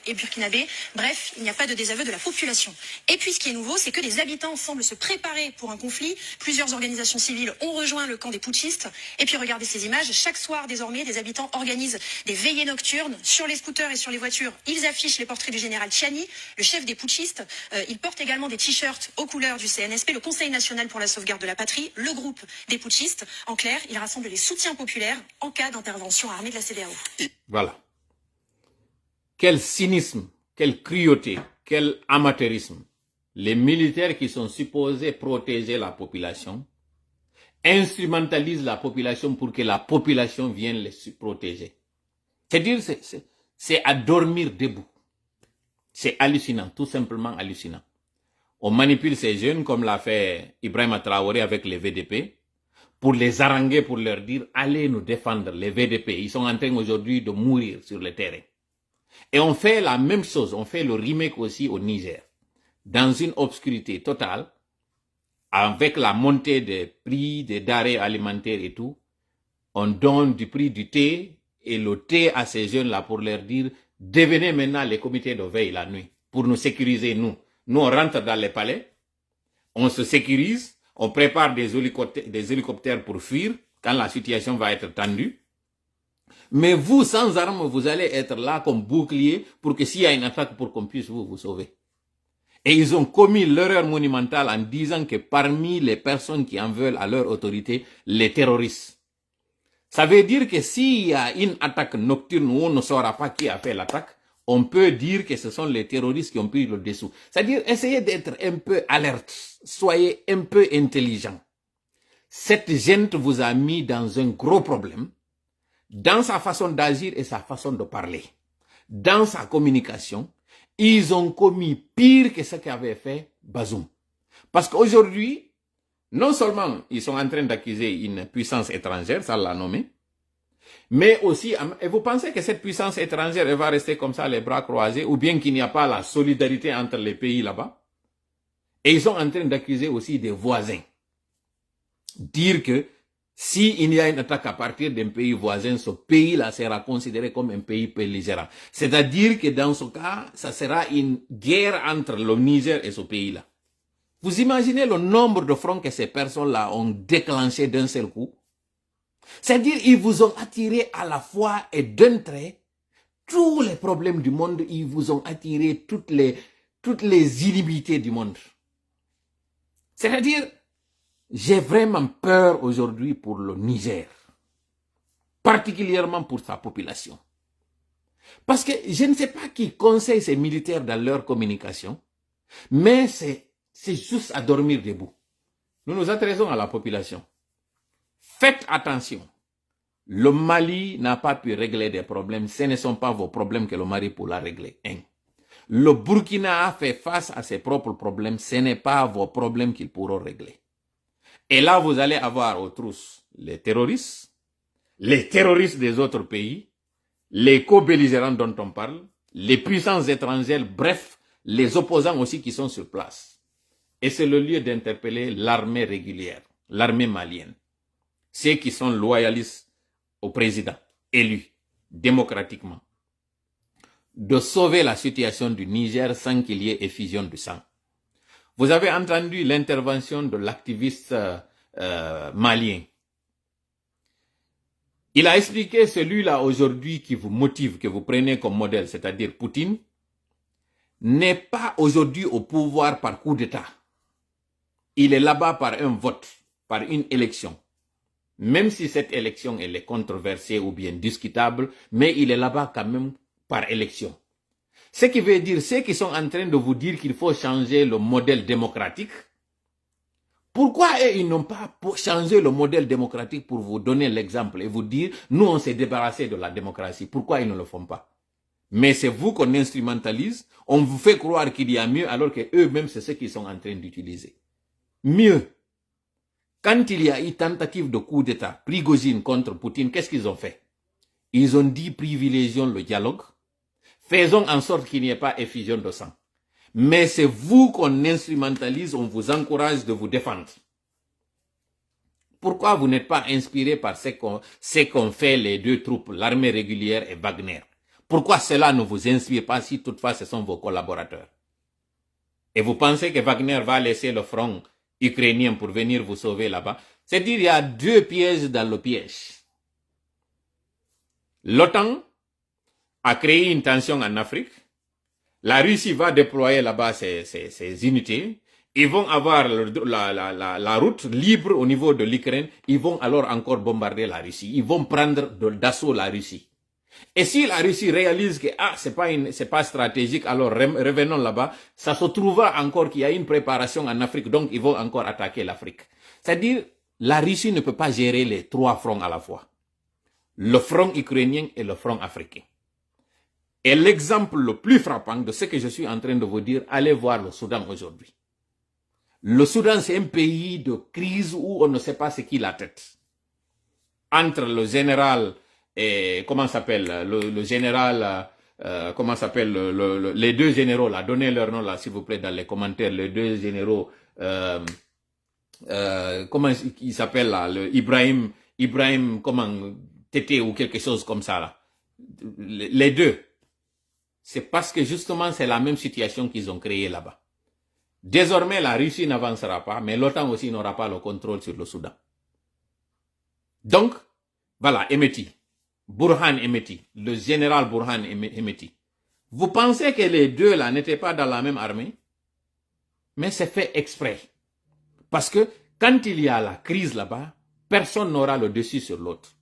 Bref, il n'y a pas de désaveu de la population. Et puis ce qui est nouveau, c'est que que les habitants semblent se préparer pour un conflit. Plusieurs organisations civiles ont rejoint le camp des putschistes. Et puis regardez ces images. Chaque soir, désormais, des habitants organisent des veillées nocturnes. Sur les scooters et sur les voitures, ils affichent les portraits du général Chiani, le chef des putschistes. Ils portent également des t-shirts aux couleurs du CNSP, le Conseil national pour la sauvegarde de la patrie, le groupe des putschistes. En clair, ils rassemblent les soutiens populaires en cas d'intervention armée de la CEDEAO. Voilà. Quel cynisme, quelle cruauté, quel amateurisme. Les militaires qui sont supposés protéger la population instrumentalisent la population pour que la population vienne les protéger. C'est-à-dire, c'est à dormir debout. C'est hallucinant, tout simplement hallucinant. On manipule ces jeunes comme l'a fait Ibrahima Traoré avec les VDP pour les haranguer, pour leur dire allez nous défendre, les VDP. Ils sont en train aujourd'hui de mourir sur le terrain. Et on fait la même chose, on fait le remake aussi au Niger. Dans une obscurité totale, avec la montée des prix des denrées alimentaires et tout, on donne du prix du thé et le thé à ces jeunes-là pour leur dire devenez maintenant les comités de veille la nuit pour nous sécuriser, nous. Nous, on rentre dans les palais, on se sécurise, on prépare des hélicoptères pour fuir quand la situation va être tendue. Mais vous, sans armes, vous allez être là comme bouclier pour que s'il y a une attaque, pour qu'on puisse vous sauver. Et ils ont commis l'erreur monumentale en disant que parmi les personnes qui en veulent à leur autorité, les terroristes. Ça veut dire que s'il y a une attaque nocturne où on ne saura pas qui a fait l'attaque, on peut dire que ce sont les terroristes qui ont pris le dessous. C'est-à-dire, essayez d'être un peu alerte, soyez un peu intelligent. Cette gente vous a mis dans un gros problème, dans sa façon d'agir et sa façon de parler, dans sa communication. Ils ont commis pire que ce qu'avait fait Bazoum. Parce qu'aujourd'hui, non seulement ils sont en train d'accuser une puissance étrangère, ça l'a nommé, mais aussi, et vous pensez que cette puissance étrangère, elle va rester comme ça, les bras croisés, ou bien qu'il n'y a pas la solidarité entre les pays là-bas? Et ils sont en train d'accuser aussi des voisins. Dire que s'il y a une attaque à partir d'un pays voisin, ce pays-là sera considéré comme un pays belligérant. C'est-à-dire que dans ce cas, ça sera une guerre entre le Niger et ce pays-là. Vous imaginez le nombre de fronts que ces personnes-là ont déclenché d'un seul coup? C'est-à-dire qu'ils vous ont attiré à la fois et d'un trait tous les problèmes du monde, ils vous ont attiré toutes les inhibités du monde. C'est-à-dire, j'ai vraiment peur aujourd'hui pour le Niger, particulièrement pour sa population. Parce que je ne sais pas qui conseille ces militaires dans leur communication, mais c'est juste à dormir debout. Nous nous adressons à la population. Faites attention. Le Mali n'a pas pu régler des problèmes. Ce ne sont pas vos problèmes que le Mali pourra régler. Le Burkina a fait face à ses propres problèmes. Ce n'est pas vos problèmes qu'ils pourront régler. Et là, vous allez avoir aux trousses les terroristes des autres pays, les co-belligérants dont on parle, les puissances étrangères, bref, les opposants aussi qui sont sur place. Et c'est le lieu d'interpeller l'armée régulière, l'armée malienne. Ceux qui sont loyalistes au président, élu démocratiquement, de sauver la situation du Niger sans qu'il y ait effusion de sang. Vous avez entendu l'intervention de l'activiste malien. Il a expliqué celui-là aujourd'hui qui vous motive, que vous prenez comme modèle, c'est-à-dire Poutine, n'est pas aujourd'hui au pouvoir par coup d'État. Il est là-bas par un vote, par une élection. Même si cette élection elle est controversée ou bien discutable, mais il est là-bas quand même par élection. Ce qui veut dire, ceux qui sont en train de vous dire qu'il faut changer le modèle démocratique, pourquoi ils n'ont pas changé le modèle démocratique pour vous donner l'exemple et vous dire, nous on s'est débarrassé de la démocratie, pourquoi ils ne le font pas? Mais c'est vous qu'on instrumentalise, on vous fait croire qu'il y a mieux alors que eux-mêmes c'est ce qu'ils sont en train d'utiliser. Mieux. Quand il y a eu tentative de coup d'État, Prigozhin contre Poutine, qu'est-ce qu'ils ont fait? Ils ont dit privilégions le dialogue, faisons en sorte qu'il n'y ait pas effusion de sang. Mais c'est vous qu'on instrumentalise, on vous encourage de vous défendre. Pourquoi vous n'êtes pas inspiré par ce qu'ont fait les deux troupes, l'armée régulière et Wagner? Pourquoi cela ne vous inspire pas si toutefois ce sont vos collaborateurs? Et vous pensez que Wagner va laisser le front ukrainien pour venir vous sauver là-bas? C'est-à-dire, il y a deux pièges dans le piège. L'OTAN a créé une tension en Afrique. La Russie va déployer là-bas ses unités. Ils vont avoir la route libre au niveau de l'Ukraine. Ils vont alors encore bombarder la Russie. Ils vont prendre d'assaut la Russie. Et si la Russie réalise que c'est pas stratégique, alors revenons là-bas, ça se trouvera encore qu'il y a une préparation en Afrique, donc ils vont encore attaquer l'Afrique. C'est-à-dire, la Russie ne peut pas gérer les trois fronts à la fois. Le front ukrainien et le front africain. Et l'exemple le plus frappant de ce que je suis en train de vous dire, allez voir le Soudan aujourd'hui. Le Soudan, c'est un pays de crise où on ne sait pas ce qui la tête. Entre le général comment s'appelle le général comment s'appelle les deux généraux là, donnez leur nom là s'il vous plaît dans les commentaires, les deux généraux comment il s'appelle là, le Ibrahim comment Tété ou quelque chose comme ça là, les deux, c'est parce que justement c'est la même situation qu'ils ont créée là-bas. Désormais la Russie n'avancera pas, mais l'OTAN aussi n'aura pas le contrôle sur le Soudan. Donc voilà, Hemeti, Burhan Hemeti, le général Burhan Hemeti. Vous pensez que les deux là n'étaient pas dans la même armée? Mais c'est fait exprès. Parce que quand il y a la crise là-bas, personne n'aura le dessus sur l'autre.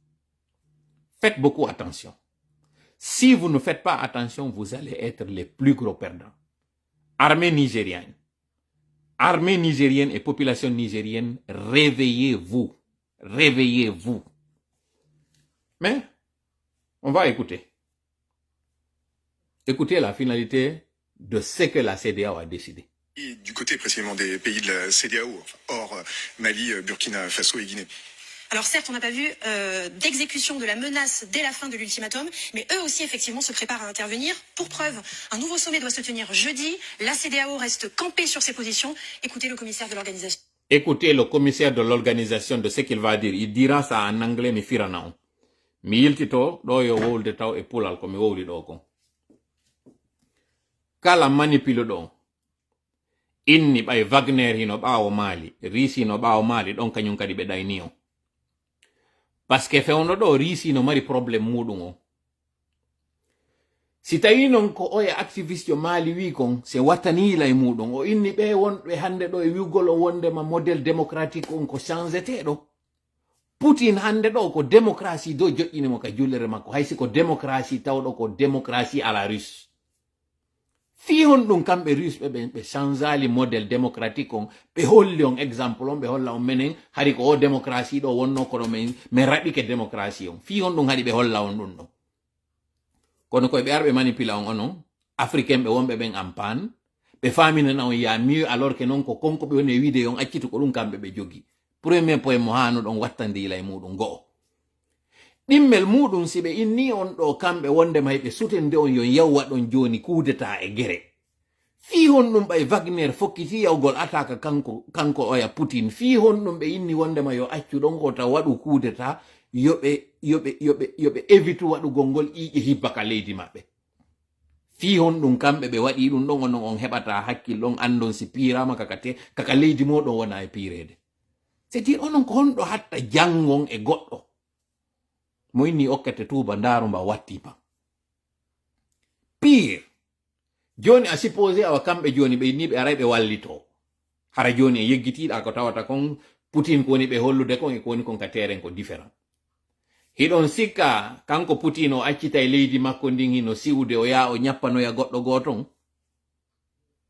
Faites beaucoup attention. Si vous ne faites pas attention, vous allez être les plus gros perdants. Armée nigérienne et population nigérienne, réveillez-vous. Réveillez-vous. Mais, on va écouter. Écoutez la finalité de ce que la CEDEAO a décidé. Et du côté précisément des pays de la CEDEAO, enfin, hors Mali, Burkina Faso et Guinée. Alors certes, on n'a pas vu d'exécution de la menace dès la fin de l'ultimatum, mais eux aussi effectivement se préparent à intervenir. Pour preuve, un nouveau sommet doit se tenir jeudi. La CEDEAO reste campée sur ses positions. Écoutez le commissaire de l'organisation. Écoutez le commissaire de l'organisation de ce qu'il va dire. Il dira ça en anglais, mais firanao. Mi yiltito do yo wolde taw e pulal ko mi wowli do ko. Kala manipule do. Inni bay Wagner hino bawo Mali, Risi no bawo Mali don kanyum kadi be dayni o. Parce que fewno do Risi no mari problème mudum o. Si tawi non ko oya activiste yo Mali wi kon se watani la e mudum o inni be wonbe hande do e wigol o wonde ma modèle démocratique on ko changete do. Putin hande do ko démocratie do joddini mo ka jullere makko haysi ko démocratie tawdo ko démocratie à la russe. Fi hon dum kambe russe be changeali modèle démocratique on be holli on exemple on be holla on menen hari ko o démocratie do wonno ko do men rabi ke démocratie on fi hon dum hari be holla on dum do. Kono ko be arbe manipula on onon africain be wonbe ben ampan be famine na on ya mieux alors que non ko konko be woni vidéo on accitu ko dum kambe be jogi. Premier point mo hanu don wattande ila e mudum go. Dimmel mudum sibe inni on do kambe wonde maybe sutende on yo yawwa don joni kudeta e gere. Fi honnum bay Wagner fokkiti yawgol ataka kanko oya Putin. Fi honnum be inni wonde ma yo accu don ko ta wadu kudeta yobe evitu wadu gongol ije hibaka leydi mabbe. Fi honnum kambe be wadi dum don on hebata hakkil don andon si pirama kaka leydi modon wona e pirede. C'est-à-dire onon ko hondo hatta jangon e goddo mo inni okkete tuba ndaru mba wattipa pire joni a supposé awa kambe joni be ni be aray be wallito hara joni e yeggitiida ko tawata kon Putin ko ni be hollude kon e ko ni kon ka teren ko différent hidon sikka kanko Putin o accita e leydi makko ndin hino siwde o ya o nyappano ya goddo goton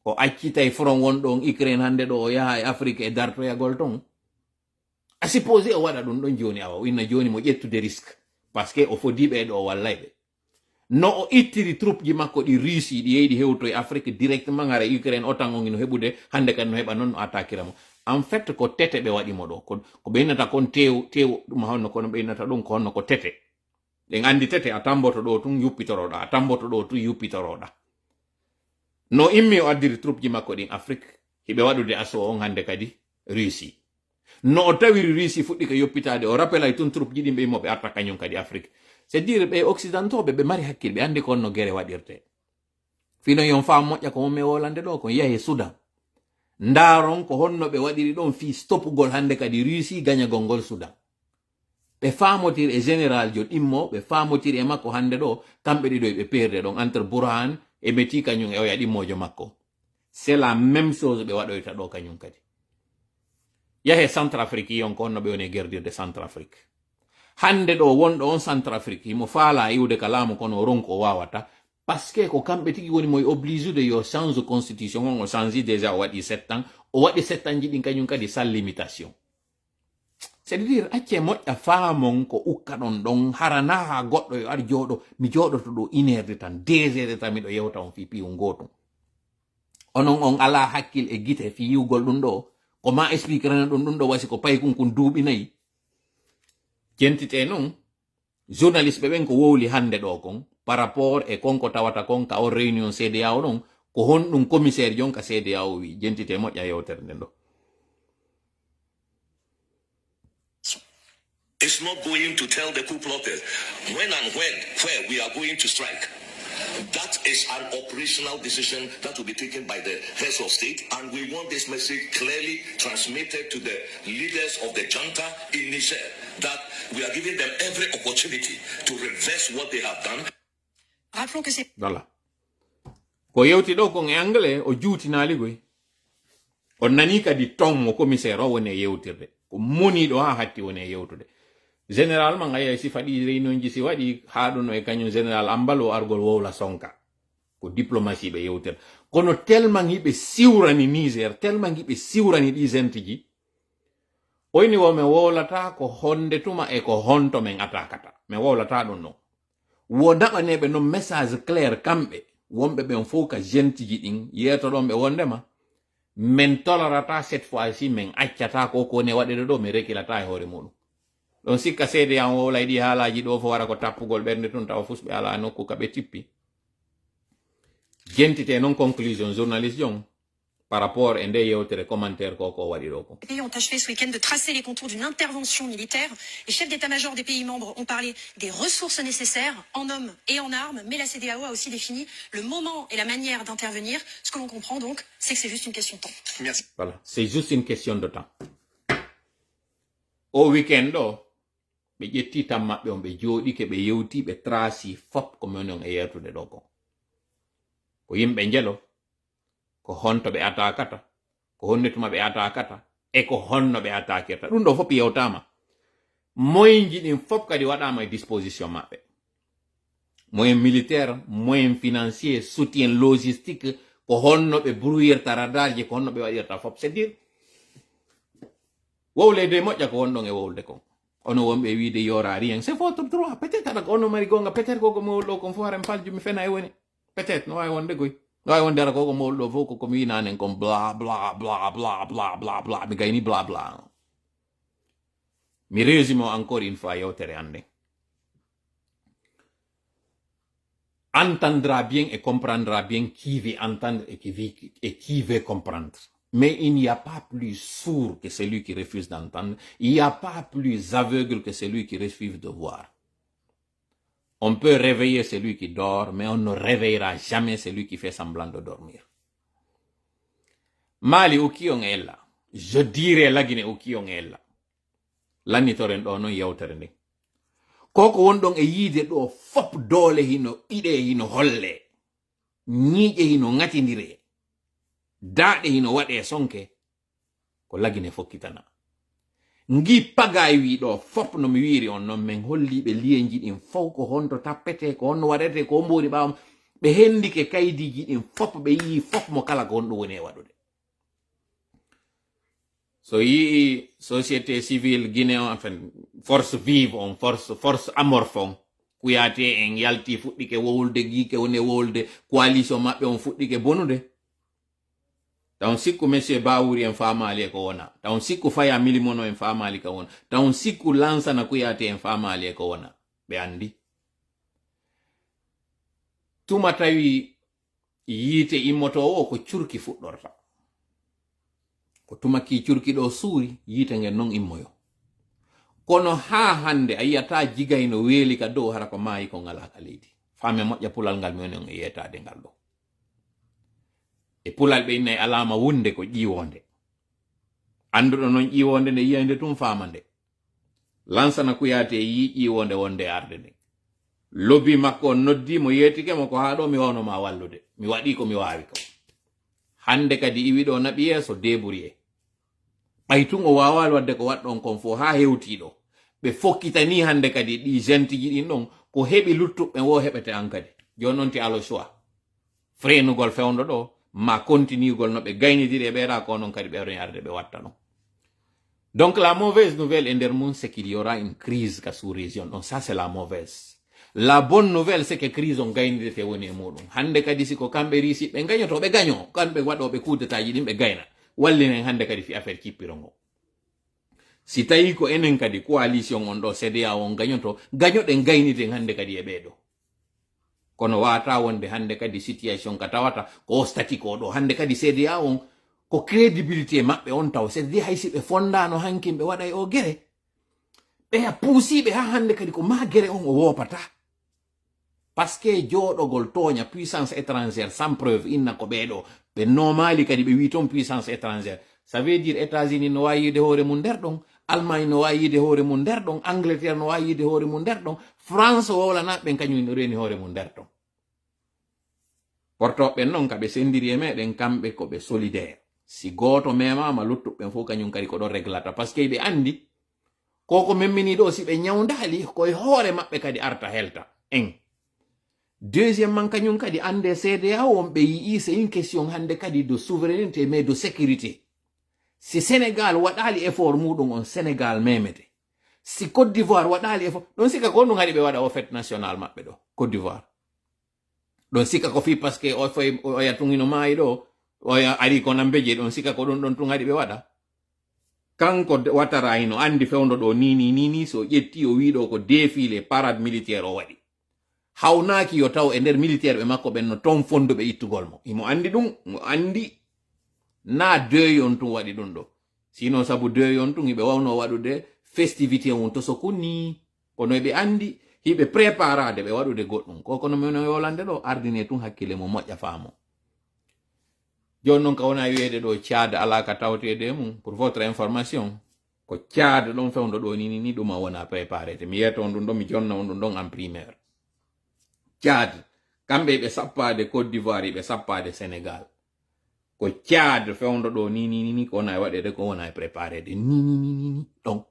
o accita e front wondon Ukraine hande do o ya e Afrique e darto ya golton. A supposé o wada dum don joni awa winna joni mo ƴettude risque parce que o fodibe do wallaybe no o ittiri troupe ji makko di Russie di yeydi hewto e Afrique directement ngara Ukraine otan on no hebude hande kan no heba non no attaquer mo en fait ko tete be wadi mo do ko beynata kon tew dum honno ko no beynata dum ko honno ko tete de andi tete atamboto do tun yuppitoroda atamboto do tun yuppitoroda no immi o addiri troupe ji makko di Afrique hibe wadude aso on hande kadi Russie. No tawiri Russie fuddi ko yoppitade o rappela tun troupe jidi be mo be atta kanyum kadi Afrique. C'est dire be occidentaux be mari hakkil be andi kon no gere wadirte. Fino yon fam moƴƴa ko me wolande do ko yahi Sudan. ndaron ko honno ɓe waɗiri ɗon fi stoppugol hande kadi Russie gañagol ngol Sudan ɓe famotir e général jo ɗimmo ɓe famotir e makko hande ɗo kamɓe ɗiɗo ɓe perde ɗon entre Burhan e Meti kañum e oya ɗimmojo makko c'est la même chose ɓe waɗoyta ɗo kañum kadi yahe Centrafrique yon ko honno ɓe woni guerdirde Centrafrique hande ɗo wonɗo on Centrafrique himo faala iwde ka laamu kono ronko o wawata parce que ko kamɓe tigi woni moye obligé de yo change constitution on o change déjà o waɗi 7 ans o waɗi 7 ans jiɗin kañum kadi sans limitation c'est à dire acce moƴƴa faamon ko ukka ɗon ɗon harana ha goɗɗo yo ar jooɗo mi jooɗoto ɗo 1 heure tan 2 heures tan miɗo yewta on fi piwu gotum onon on ala hakkil e gite fi yiwgol ɗum ɗo ko ma explique rana ɗum ɗo wasi ko payi kun duuɓi nayi jentite noon journaliste ɓe ɓen ko wowli hande ɗo kon par rapport e konko tawata kon ka o réunion CEDEAO ɗon ko honɗum commissaire jon ka CEDEAO wi jentite moƴƴa yewtere nden ɗo. It's not going to tell the coup plotters when and where we are going to strike. That is an operational decision that will be taken by the heads of state, and we want this message clearly transmitted to the leaders of the junta in Niger, that we are giving them every opportunity to reverse what they have done. Rappelons que c'est... Voilà. Ko yewti ɗo kon e anglais o juutinali goy. O nani kadi tom o commissaire o woni e yewtirde. Ko moniɗo ha hatti woni e yewtude. Généralement ngaya si faɗi réunion ji si waɗi ha ɗum e kañum général ambalo argol wowla sonka. Ko diplomatie ɓe yewtere. Kono tellement hiɓe siwrani Niger, tellement hiɓe siwrani ɗi zenti ji. Oyni wo min wowlata ko honde tuma e ko honto men atakata. Min wowlata ɗum non. Wo naɓaneɓe non message clair kamɓe wonɓe ɓen fof ka gentiji ɗin yetoɗon ɓe wondema min tolerata cette fois-ci min accata ko kone waɗede ɗo mi rekilata e hoore muɗum ɗon sikka seede an wowlay ɗi haalaji ɗo fo wara ko tappugol ɓernde tun tawa fusɓe ala nokku ka ɓe tippi gentite non conclusion journaliste jon par rapport et des commentaires Les pays ont achevé ce week-end de tracer les contours d'une intervention militaire. Les chefs d'état-major des pays membres ont parlé des ressources nécessaires en hommes et en armes, mais la CEDEAO a aussi défini le moment et la manière d'intervenir. Ce que l'on comprend donc, c'est que c'est juste une question de temps. Merci. Voilà, c'est juste une question de temps. Au week-end, ɓe ƴetti tan maɓɓe on ɓe jooɗi ke ɓe yewti ɓe trasi fop ko min on e yertude ɗo ko yimɓe njelo ko honto ɓe atakata ko honnetuma ɓe atakata e ko honno ɓe atakirta ɗum ɗo fop yewtama moyenji ɗin fop kadi waɗama e disposition maɓɓe moyen militaire moyen financier soutien logistique ko honno ɓe brouillirta radarji ko honno ɓe waɗirta fop c'est dire wowlede moƴƴa ko wonɗon e wowlde kon ono wonɓe wiide yora rien c'est votre droit peut-être aɗa ko ono mari gonga peut-être koko mowol ɗo kon fo haren faljumi fena e woni peut-être no wawi wonde goy no wawi wonde ara koko mowol ɗo fof koko mi winanen kon bla bla bla bla bla bla bla mi gayni bla bla mi résume encore une fois yewtere hande entendra bien et comprendra bien qui veut entendre et qui veut comprendre. Mais il n'y a pas plus sourd que celui qui refuse d'entendre. Il n'y a pas plus aveugle que celui qui refuse de voir. On peut réveiller celui qui dort, mais on ne réveillera jamais celui qui fait semblant de dormir. Mali ukion ella. Je dirais lagine ukion ella. Lanitoren do non yewtere ndi. Koko wondon e yide do fop dole hino ide hino holle. Ñiije hino ngatindire. Daɗe hino waɗe sonke ko lagine fokkitana ngi pagay wi ɗo fop no mi wiri on non min holliɓe liyeji ɗin fof ko honto tappete ko honno waɗete ko mbori ɓawam ɓe hendike kaydiji ɗin fop ɓe yii fop mo kala ko honɗo woni e waɗude so yii société civile guinéen enfin force vive on force amorphe on kuyate en yalti fuɗɗike wowlde giike woni wowlde coalition maɓɓe on fuɗɗike bonude tawn sikku monsieur Bawuri en famali e ko wona tawn sikku Faya Milimono en famali ka wona tawn sikku Lansana Kuyate en famali e ko wona ɓe andi tuma tawi yiite immotowo ko curki fuɗɗorta ko tumaki curki ɗo suuri yiite ngen non immoyo kono ha hande a yiyata jigay no weeli ka dow hara ko maayi ko ngala ka leydi fami moƴƴa pulal ngal mi woni on e yetade ngal ɗo e pulal ɓe innayi alama wunde ko ƴiwonde. Anduɗo non ƴiwonde nde yiyande tum famande. Lansana Kuyate yi ƴiwonde wonde arde nde. Lobby makko on noddi mo yetike mo ko haɗo mi wawnoma wallude. Mi waɗi ko mi wawi ko. Hande kadi iwiɗo naɓi yeso deburi e. Ɓaytun o wawal wadde ko waɗɗon kon fo ha hewtiɗo. Ɓe fokkitani hande kadi ɗi gentiji ɗin ɗon ko heɓi luttuɓe wo heɓete an kadi. Jon non ti alo choix. Frenugol fewndo ɗo ma continuigol no ɓe gaynidiri e ɓeera ko non kadi ɓe arde ɓe watta non. Donc la mauvaise nouvelle ender mun c'est qu'il y aura une crise ka sous région. Donc ça c'est la mauvaise. La bonne nouvelle c'est que crise on gaynidete woni e muɗum. Hande kadi siko kamɓe risi ɓe gagnoto ɓe gagno. Kamɓe waɗoɓe coup d'état ji ɗin ɓe gayna. Wallinen hande kadi fi affaire kippiro ngo. Si tawi ko enen kadi coalition on ɗo CEDEAO on gagnoto gagnoɗen gayniden hande kadi e ɓeeɗo. Kono wata wonde hande kadi situation ka tawata ko stati ko ɗo. Hande kadi CEDEAO on ko crédibilité maɓɓe on taw c'est-à-dire haysi ɓe fondano hankin ɓe waɗa e o gere ɓe puusiɓe ha hande kadi ko ma gere on o wopata parce que joɗogol toña puissance étrangère sans preuve inna ko ɓeɗo ɓe nomali kadi ɓe wi toon puissance étrangère ça veut dire États-Unis no wawi yide hoore mum nder ɗon, Allemagne no wawi yide hoore mum nder ɗon, Angleterre no wawi yide hoore mum nder ɗon, France wowlana ɓen kañum reni hoore mum nder ɗon. Portoɓe non ka ɓe sendiri e meɗen kamɓe ko ɓe solidaire. Si goto memama luttuɓen fof kañum kadi ko ɗon reglata par ce que ɓe andi koko memmini ɗo si ɓe ñawdali koye hoore maɓɓe kadi arta helta en. Deuxièmement kañum kadi ande CEDEAO on ɓe yii c'est une question hande kadi de souveraineté mais de sécurité. Si Sénégal waɗali effort muɗum on Sénégal memete. Si Côte d'Ivoire waɗali effort ɗon sika ko ɗum haɗi ɓe waɗa o fête national maɓɓe ɗo Côte d'Ivoire. Ɗon sika ko fi par ce que o foy o yatungino maayi ɗo oya ari ko nambeje ɗon sika ko ɗon tun haɗi ɓe waɗa. Kanko Ouattara ino andi fewndo ɗo ni so ƴetti o wiɗo ko défilé parade militaire o waɗi. Hawnaki yo taw e nder militaire ɓe makko ɓen no ton fonduɓe ittugol mo. Imo andi ɗum, mo andi na deuil tun waɗi ɗum ɗo. Sino sabu deuil tun hiɓe wawno waɗude festivité on to so kunni. Kono ɓe andi hiɓe préparade ɓe waɗude goɗɗum. Koko no men yolande ɗo ardine tun hakkille mo moƴƴa faamo. Jon non ka wona wi'ede ɗo Tchad ala ka tawtede mum pour votre information ko Tchad ɗon fewndo ɗo ni ɗum a wona préparé te mi yiyata on ɗum ɗon mi jonna on ɗum ɗon en primaire. Tchad kamɓe ɓe sappade Côte d'Ivoire ɓe sappade Sénégal ko Tchad fewndo ɗo ni ko wona e waɗede ko wona e préparé de ni ɗon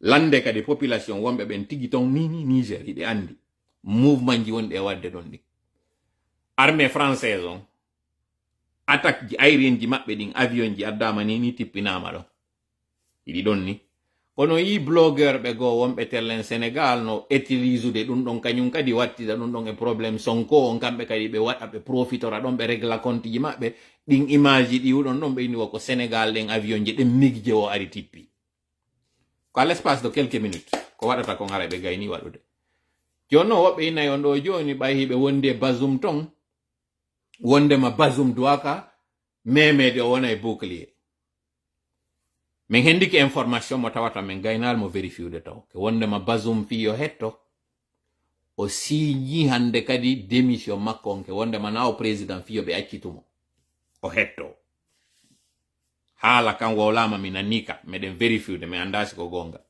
lande kadi population wonɓe ɓen tigi ton ni Niger hiɓe andi mouvement ji wonɗi e wadde ɗon ɗi armée française on attaque ji aérien ji maɓɓe ɗin avion ji addama ni tippinama ɗo iɗi ɗon ni kono yi blogueur ɓe goo wonɓe tellen Sénégal no utilisude ɗum ɗon kañum kadi wattida ɗum ɗon e probléme Sonko on kamɓe kadi ɓe waɗa ɓe profitora ɗon ɓe régla compte ji maɓɓe ɗin image ji ɗiwɗon ɗon ɓe inni wo ko Sénégal ɗen avion ji ɗen migje o ari tippi ko à l'espace de quelques minutes ko waɗata kon ara ɓe gayni waɗude joni noon woɓɓe innayi on ɗo joni ɓay hiɓe wondi e Bazoum ton wondema Bazoum duwaka memede o wona e bouclier min hendiki information mo tawata min gaynal mo vérifiude taw ke wondema Bazoum fiyo hetto o signi hande kadi démission makko on ke wondema na o président fiyo ɓe accitumo o hetto haala kan wowlama mi nanika meɗen vérifiude mi andasi ko gonga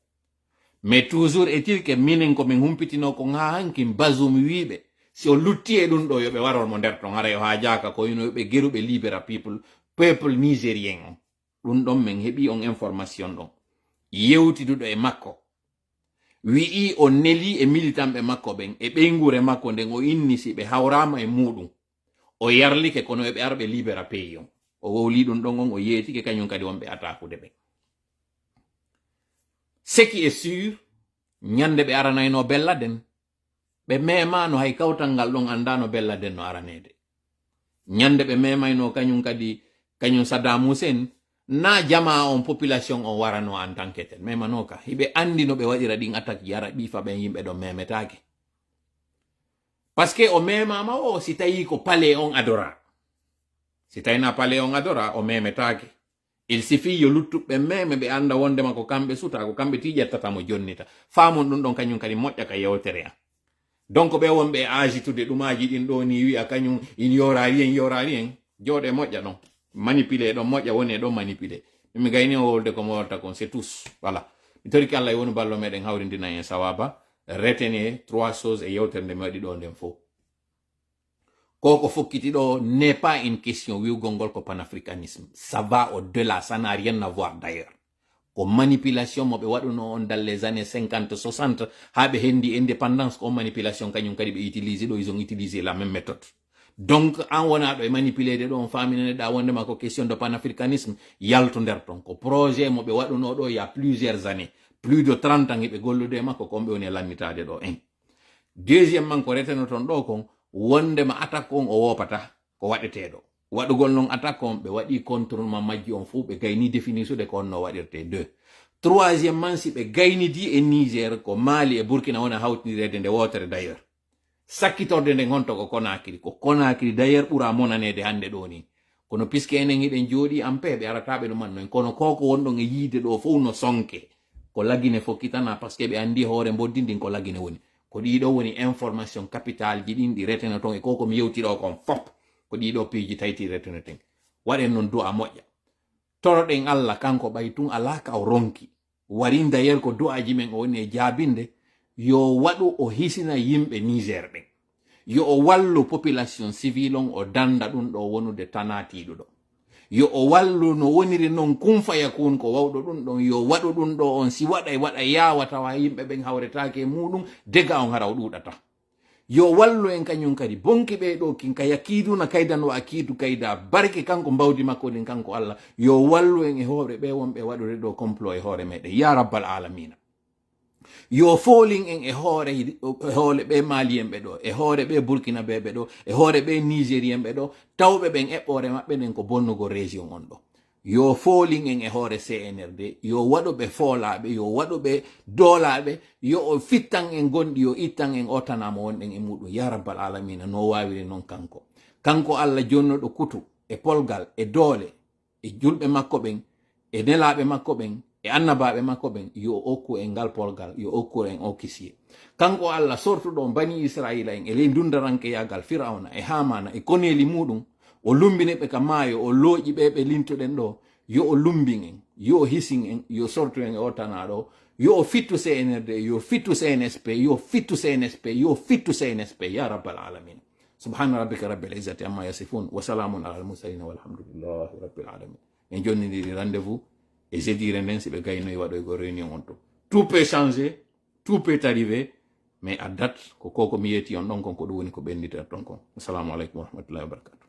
mais toujours est-il que minen komin humpitino ko ha hankin Bazoum wiɓe si o lutti e ɗum ɗo yoɓe warormo nder ton hara yo ha jaka ko yino yoɓe geruɓe libéra peuple nigérien on ɗum ɗon min heɓi on information ɗon yewtiduɗo e makko wi'i o neli e militanɓe makko ɓen e ɓeygure makko nden o inni si ɓe hawrama e muɗum o yarlike kono yoɓe arɓe libéra pays on o wowli ɗum ɗon on o yeetike kañum kadi wonɓe atakude ɓen ce qui est sûr ñande ɓe aranayno belladen ɓe memano hay kawtal ngal ɗon andano belladen no aranede ñande ɓe memayno kañum kadi kañum Saddam Hussein na jama on population on warano en tant que tel memano ka hiɓe andi no ɓe waɗira ɗin attaque ji ara ɓifa ɓen yimɓe ɗon memetake par ce que o memama o si tawi ko palais on adora si tawina palais on adora o memetake il suffit yo luttuɓe meme ɓe anda wondema ko kamɓe suta ko kamɓe tiƴettatamo jonnita famon ɗum ɗon kañum kadi moƴƴa ka yewtere an donc ɓe wonɓe agitude ɗumaji ɗin ɗo ni wi'a kañum in yorari en jode moƴƴa ɗon manipulé ɗon moƴƴa woni e ɗon manipulé mi gayni o wolde ko mo watta kon c'est tous voilà mi toriki Allah e woni ballo meɗen hawrindina en sawaba retenez 3 choses e yewtere nde mi waɗi ɗo nden fof koko fokkiti ɗo n'est pas une question wiwgol ngol ko panafricanisme ça va au delà, ça n'a rien à voir d'ailleurs ko manipulation mo ɓe waɗuno on dans les années 50 60 ha ɓe hendi indépendance ko manipulation kañum kadi ɓe utilise ɗo ils ont utilisé la même méthode donc an wona ɗo e manipulé de ɗo on faminaneɗa wondema ko question de panafricanisme yalto nder ton ko projet mo ɓe waɗuno ɗo il y a plusieurs années plus de 30 ans ɓe gollude e makko komɓe woni e lannitade ɗo en deuxiémement ko reteno ton ɗo kon wondema attaque on o wopata ko waɗeteɗo waɗugol non attaque on ɓe waɗi contrôlement majji on fou ɓe gayni définisude ko onno waɗirte 2 troisiémement si ɓe gaynidi e Niger ko Mali e Burkina wona hawtinirede nde wotere d'ailleurs sakkitorde nde gonto ko Conakry d'ailleurs ɓura monanede hande ɗo ni kono puisque enen hiɗen jooɗi en paix ɓe arataɓe ɗuman noon kono koko wonɗon e yiide ɗo fof no sonke ko lagine fokkitana par ce que ɓe andi hoore boddindin ko lagine woni ko ɗiɗo woni information capital ji ɗin ɗi reteno ton e koko mi yewtiɗo kon fop ko ɗiɗo piiji tayti reteno ten waɗen noon du'a moƴƴa toroɗen Allah kanko ɓay tun ala ka o ronki wari d'ailleurs ko du'aji men o woni e jaabinde yo waɗu o hisina yimɓe Niger ɓen yo o wallu population civile on o danda ɗum ɗo wonude tanatiɗo ɗo yo o wallu no woniri noon kumfaya kun ko wawɗo ɗum ɗon yo waɗu ɗum ɗo on si waɗa yawa tawa yimɓe ɓen hawretake muɗum dega on hara o ɗuɗata yo wallu en kañum kadi bonki ɓe ɗo kin kaya kiiduna kaydano a kiidu kayda barke kanko mbawdi makko ɗin kanko Allah yo wallu en e hoore ɓe wonɓe waɗude ɗo complot e hoore meɗen ya rabbal alamina yo foolin en e hoore ɓe malien ɓe ɗo e hoore ɓe burkina ɓe ɗo e hoore ɓe nigérien ɓe ɗo tawɓe ɓen eɓɓore maɓɓe ɗen ko bonnugo région on ɗo yo foolin en e hoore CNRD yo waɗuɓe foolaɓe yo waɗuɓe doolaɓe yo o fittan en gonɗi yo ittan en otanama wonɗen e muɗum ya rabbal alamina no wawiri noon kanko Allah jonnoɗo kutu e polgal e doole e julɓe makko ɓen e nelaɓe makko ɓen e annabaɓe makko ɓen yo okku en ngal polgal yo okku en o kisiye kanko Allah sortuɗo bani Israila en e ley dundaranke yagal Firawna e Hamana e koneli muɗum o lumbiniɓe ka maayo o looƴi ɓe lintuɗen ɗo yo o lumbin en yo o hisin en yo sortu en e otanaɗo yo o fittu CNRD yo fittu CNSP yo fittu CNSP yo fittu CNSP ya rabbal alamin subhana rabbika rabbil izzati amma yasifun wa salamun ala al mursalin walhamdulillahi rabbil alamin en jonnidiri rendez-vous et jeudi nden si ɓe gayno e waɗoygo réunion on to tout peut changer tout peut arriver mais à date ko koko mi yeti on ɗon kon ko ɗum woni ko ɓendita ton kon assalamu aleykum wa rahmatullahi wa barakatuh